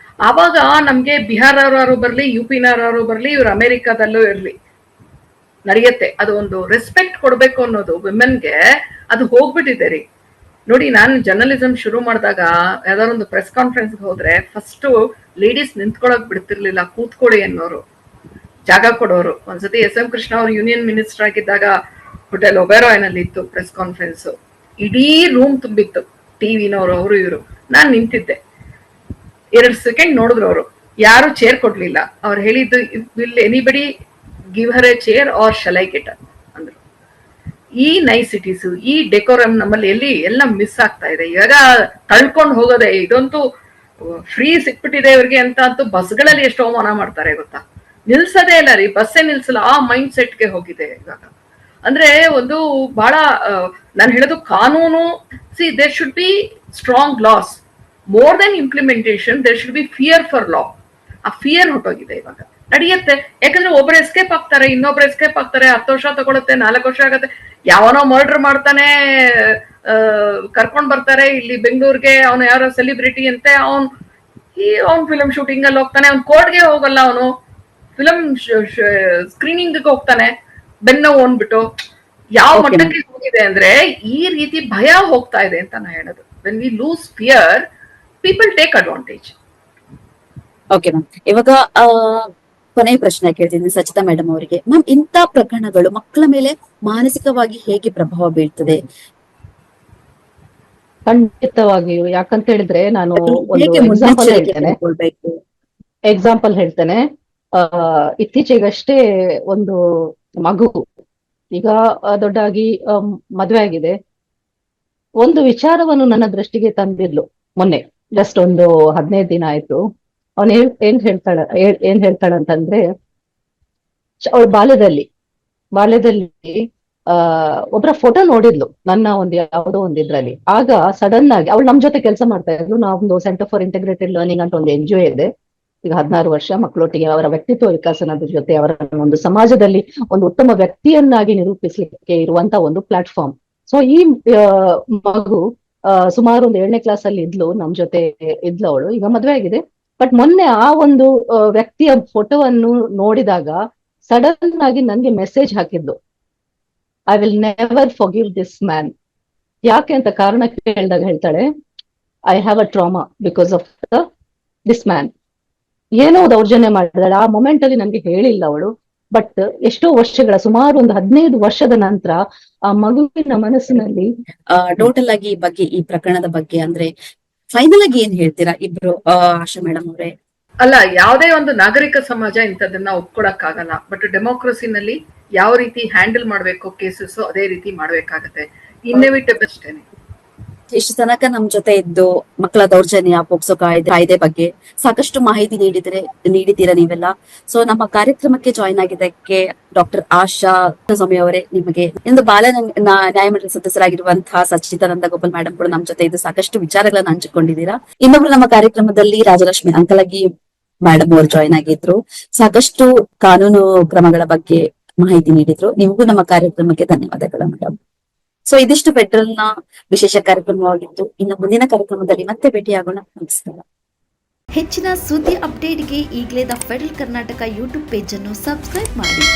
ಆವಾಗ ನಮ್ಗೆ ಬಿಹಾರವರು ಬರ್ಲಿ, ಯುಪಿನವರು ಬರ್ಲಿ, ಇವ್ರು ಅಮೆರಿಕಾದಲ್ಲೂ ಇರ್ಲಿ ನಡೆಯುತ್ತೆ. ಅದು ಒಂದು ರೆಸ್ಪೆಕ್ಟ್ ಕೊಡ್ಬೇಕು ಅನ್ನೋದು ವಿಮೆನ್ಗೆ ಅದು ಹೋಗ್ಬಿಟ್ಟಿದೆ ರೀ. ನೋಡಿ, ನಾನು ಜರ್ನಲಿಸಂ ಶುರು ಮಾಡಿದಾಗ ಯಾವ್ದಾದ್ರು ಒಂದು ಪ್ರೆಸ್ ಕಾನ್ಫರೆನ್ಸ್ ಹೋದ್ರೆ ಫಸ್ಟ್ ಲೇಡೀಸ್ ನಿಂತ್ಕೊಳಕ್ ಬಿಡ್ತಿರ್ಲಿಲ್ಲ, ಕೂತ್ಕೊಳ್ಳಿ ಅನ್ನೋರು, ಜಾಗ ಕೊಡೋರು. ಒಂದ್ಸತಿ SM ಕೃಷ್ಣ ಅವರು ಯೂನಿಯನ್ ಮಿನಿಸ್ಟರ್ ಆಗಿದ್ದಾಗ ಹೋಟೆಲ್ ಒಬೆರಾಯ್ನಲ್ಲಿ ಇತ್ತು ಪ್ರೆಸ್ ಕಾನ್ಫರೆನ್ಸ್. ಇಡೀ ರೂಮ್ ತುಂಬಿತ್ತು, ಟಿವಿನವರು, ಅವರು ಇವರು. ನಾನ್ ನಿಂತಿದ್ದೆ. 2 ಸೆಕೆಂಡ್ ನೋಡಿದ್ರು ಅವರು, ಯಾರು ಚೇರ್ ಕೊಡ್ಲಿಲ್ಲ. ಅವ್ರು ಹೇಳಿದ್ದು, will anybody give her a chair or shall I get ಅಂದ್ರು. ಈ ನೈಸಿಟೀಸ್, ಈ ಡೆಕೋರಮ್ ನಮ್ಮಲ್ಲಿ ಎಲ್ಲ ಮಿಸ್ ಆಗ್ತಾ ಇದೆ. ಇವಾಗ ತಳ್ಕೊಂಡು ಹೋಗೋದೆ, ಇದಂತೂ ಫ್ರೀ ಸಿಕ್ಬಿಟ್ಟಿದೆ ಇವ್ರಿಗೆ ಅಂತ ಅಂತೂ ಬಸ್ಗಳಲ್ಲಿ ಎಷ್ಟು ಅವಮಾನ ಮಾಡ್ತಾರೆ ಗೊತ್ತಾ. ನಿಲ್ಸದೇ ಇಲ್ಲ ರೀ, ಬಸ್ಸೇ ನಿಲ್ಸಲ್ಲ. ಆ ಮೈಂಡ್ ಸೆಟ್ಗೆ ಹೋಗಿದೆ ಇವಾಗ. ಅಂದ್ರೆ ಒಂದು ಬಹಳ ನಾನು ಹೇಳೋದು, ಕಾನೂನು, see there should be strong laws. More than implementation there should be fear for law. ಆ ಫಿಯರ್ ಹೊಟ್ಟೋಗಿದೆ ಇವಾಗ. ನಡೆಯುತ್ತೆ, ಯಾಕಂದ್ರೆ ಒಬ್ರು ಎಸ್ಕೇಪ್ ಆಗ್ತಾರೆ, ಇನ್ನೊಬ್ರು ಎಸ್ಕೇಪ್ ಆಗ್ತಾರೆ. 10 ವರ್ಷ ತಗೊಳುತ್ತೆ, 4 ವರ್ಷ ಆಗತ್ತೆ. ಯಾವನೋ ಮರ್ಡರ್ ಮಾಡ್ತಾನೆ, ಕರ್ಕೊಂಡ್ ಬರ್ತಾರೆ ಇಲ್ಲಿ ಬೆಂಗಳೂರಿಗೆ, ಅವನು ಯಾರೋ ಸೆಲಿಬ್ರಿಟಿ ಅಂತೆ, ಅವ್ನ್ ಫಿಲಂ ಶೂಟಿಂಗ್ ಅಲ್ಲಿ ಹೋಗ್ತಾನೆ, ಅವ್ನ್ ಕೋರ್ಟ್ಗೆ ಹೋಗಲ್ಲ, ಅವನು ಫಿಲಂ ಸ್ಕ್ರೀನಿಂಗ್ ಹೋಗ್ತಾನೆ ಬೆನ್ನೋವು ಅಂದ್ಬಿಟ್ಟು. ಯಾವ Okay, ಮಟ್ಟಕ್ಕೆ ಹೋಗಿದೆ ಅಂದ್ರೆ ಈ ರೀತಿ ಭಯ ಹೋಗ್ತಾ ಇದೆ ಅಂತ ನಾ ಹೇಳೋದು. When we lose fear, people take advantage. Okay ma'am. ಇವಾಗ ಕೊನೆಯ ಪ್ರಶ್ನೆ ಕೇಳ್ತೀನಿ ಸಚಿತಾ ಮೇಡಮ್ ಅವರಿಗೆ. ಮ್ಯಾಮ್, ಇಂಥ ಪ್ರಕರಣಗಳು ಮಕ್ಕಳ ಮೇಲೆ ಮಾನಸಿಕವಾಗಿ ಹೇಗೆ ಪ್ರಭಾವ ಬೀಳ್ತದೆ? ಖಂಡಿತವಾಗಿಯೂ. ಯಾಕಂತ ಹೇಳಿದ್ರೆ ನಾನು ಒಂದು ಹೇಗೆ ಎಕ್ಸಾಂಪಲ್ ಮುನ್ನೆಚ್ಚರಿಕೆ ಹೇಳ್ತೇನೆ. ತೆಗೆದುಕೊಳ್ಬೇಕು? ಹೇಳ್ತೇನೆ. ಇತ್ತೀಚೆಗಷ್ಟೇ ಒಂದು ಮಗು ಈಗ ದೊಡ್ಡಾಗಿ ಮದುವೆ ಆಗಿದೆ. ಒಂದು ವಿಚಾರವನ್ನು ನನ್ನ ದೃಷ್ಟಿಗೆ ತಂದಿದ್ಲು ಮೊನ್ನೆ, ಜಸ್ಟ್ ಒಂದು 15 ದಿನ ಆಯ್ತು. ಅವನ್ ಏನ್ ಹೇಳ್ತಾಳಂತಂದ್ರೆ, ಅವಳ ಬಾಲ್ಯದಲ್ಲಿ ಒಬ್ಬರ ಫೋಟೋ ನೋಡಿದ್ಲು ನನ್ನ ಯಾವುದೋ ಒಂದು ಇದ್ರಲ್ಲಿ. ಆಗ ಸಡನ್ ಆಗಿ ಅವಳು ನಮ್ ಜೊತೆ ಕೆಲಸ ಮಾಡ್ತಾ ಇದ್ಲು. ನಾವೊಂದು ಸೆಂಟರ್ ಫಾರ್ ಇಂಟಿಗ್ರೇಟೆಡ್ ಲರ್ನಿಂಗ್ ಅಂತ ಒಂದು NGO ಇದೆ. ಈಗ 16 ವರ್ಷ ಮಕ್ಕಳೊಟ್ಟಿಗೆ ಅವರ ವ್ಯಕ್ತಿತ್ವ ವಿಕಾಸನದ ಜೊತೆ ಅವರ ಒಂದು ಸಮಾಜದಲ್ಲಿ ಒಂದು ಉತ್ತಮ ವ್ಯಕ್ತಿಯನ್ನಾಗಿ ನಿರೂಪಿಸಲಿಕ್ಕೆ ಇರುವಂತ ಒಂದು ಪ್ಲಾಟ್ಫಾರ್ಮ್. ಸೊ ಈ ಮಗು ಸುಮಾರು ಒಂದು 7ನೇ ಕ್ಲಾಸ್ ಅಲ್ಲಿ ಇದ್ಲು, ನಮ್ ಜೊತೆ ಇದ್ಲು ಅವಳು. ಈಗ ಮದ್ವೆ ಆಗಿದೆ. ಬಟ್ ಮೊನ್ನೆ ಆ ಒಂದು ವ್ಯಕ್ತಿಯ ಫೋಟೋವನ್ನು ನೋಡಿದಾಗ ಸಡನ್ ಆಗಿ ನನ್ಗೆ ಮೆಸೇಜ್ ಹಾಕಿದ್ದು, I will never forgive this man. ಯಾಕೆ ಅಂತ ಕಾರಣ ಕೇಳಿದಾಗ ಹೇಳ್ತಾಳೆ, I have a trauma because of this man. ಏನೋ ದೌರ್ಜನ್ಯ ಮಾಡಿದಾಳೆ. ಆ ಮೊಮೆಂಟ್ ಅಲ್ಲಿ ನನ್ಗೆ ಹೇಳಿಲ್ಲ ಅವಳು. ಬಟ್ ಎಷ್ಟೋ ವರ್ಷಗಳ, ಸುಮಾರು ಒಂದು 15 ವರ್ಷದ ನಂತರ ಆ ಮಗುವಿನ ಮನಸ್ಸಿನಲ್ಲಿ ಟೋಟಲ್ ಆಗಿ ಈ ಪ್ರಕರಣದ ಬಗ್ಗೆ ಅಂದ್ರೆ ಫೈನಲ್ ಆಗಿ ಏನ್ ಹೇಳ್ತೀರಾ ಇಬ್ರು? ಆಶಾ ಮೇಡಮ್ ಅವರೇ. ಅಲ್ಲ, ಯಾವುದೇ ಒಂದು ನಾಗರಿಕ ಸಮಾಜ ಇಂಥದನ್ನ ಒಪ್ಕೊಳಕ್ಕಾಗಲ್ಲ. ಬಟ್ ಡೆಮೋಕ್ರಸಿನಲ್ಲಿ ಯಾವ ರೀತಿ ಹ್ಯಾಂಡಲ್ ಮಾಡ್ಬೇಕು ಕೇಸಸ್, ಅದೇ ರೀತಿ ಮಾಡ್ಬೇಕಾಗತ್ತೆ. ಇನ್ನೆವಿಟಬಲ್ ಅಷ್ಟೇನೆ. ಇಷ್ಟು ತನಕ ನಮ್ ಜೊತೆ ಇದ್ದು ಮಕ್ಕಳ ದೌರ್ಜನ್ಯ, ಪೋಕ್ಸೋ ಕಾಯ್ದೆ ಬಗ್ಗೆ ಸಾಕಷ್ಟು ಮಾಹಿತಿ ನೀಡಿದ್ದೀರಾ ನೀವೆಲ್ಲ. ಸೊ ನಮ್ಮ ಕಾರ್ಯಕ್ರಮಕ್ಕೆ ಜಾಯಿನ್ ಆಗಿದ್ದಕ್ಕೆ ಡಾಕ್ಟರ್ ಆಶಾ ಸ್ವಾಮಿ ಅವರೇ, ನಿಮಗೆ ಇಂದು ನ್ಯಾಯಮಂಡಳಿ ಸದಸ್ಯರಾಗಿರುವಂತಹ ಸಚ್ಚಿದಾನಂದ ಗೋಪಾಲ್ ಮೇಡಮ್ ಕೂಡ ನಮ್ ಜೊತೆ ಇದ್ದು ಸಾಕಷ್ಟು ವಿಚಾರಗಳನ್ನ ಹಂಚಿಕೊಂಡಿದ್ದೀರಾ. ಇನ್ನೊಬ್ರು ನಮ್ಮ ಕಾರ್ಯಕ್ರಮದಲ್ಲಿ ರಾಜಲಕ್ಷ್ಮಿ ಅಂಕಲಗಿ ಮೇಡಮ್ ಅವರು ಜಾಯಿನ್ ಆಗಿದ್ರು. ಸಾಕಷ್ಟು ಕಾನೂನು ಕ್ರಮಗಳ ಬಗ್ಗೆ ಮಾಹಿತಿ ನೀಡಿದ್ರು. ನಿಮಗೂ ನಮ್ಮ ಕಾರ್ಯಕ್ರಮಕ್ಕೆ ಧನ್ಯವಾದಗಳು ಮೇಡಮ್. ಸೊ ಇದಿಷ್ಟು ಫೆಡರಲ್ ನ ವಿಶೇಷ ಕಾರ್ಯಕ್ರಮವಾಗಿತ್ತು. ಇನ್ನು ಮುಂದಿನ ಕಾರ್ಯಕ್ರಮದಲ್ಲಿ ಮತ್ತೆ ಭೇಟಿಯಾಗೋಣ. ನಮಸ್ಕಾರ. ಹೆಚ್ಚಿನ ಸುದ್ದಿ ಅಪ್ಡೇಟ್ಗೆ ಈಗಲೇ the federal Karnataka YouTube page ಅನ್ನು ಸಬ್ಸ್ಕ್ರೈಬ್ ಮಾಡಿ.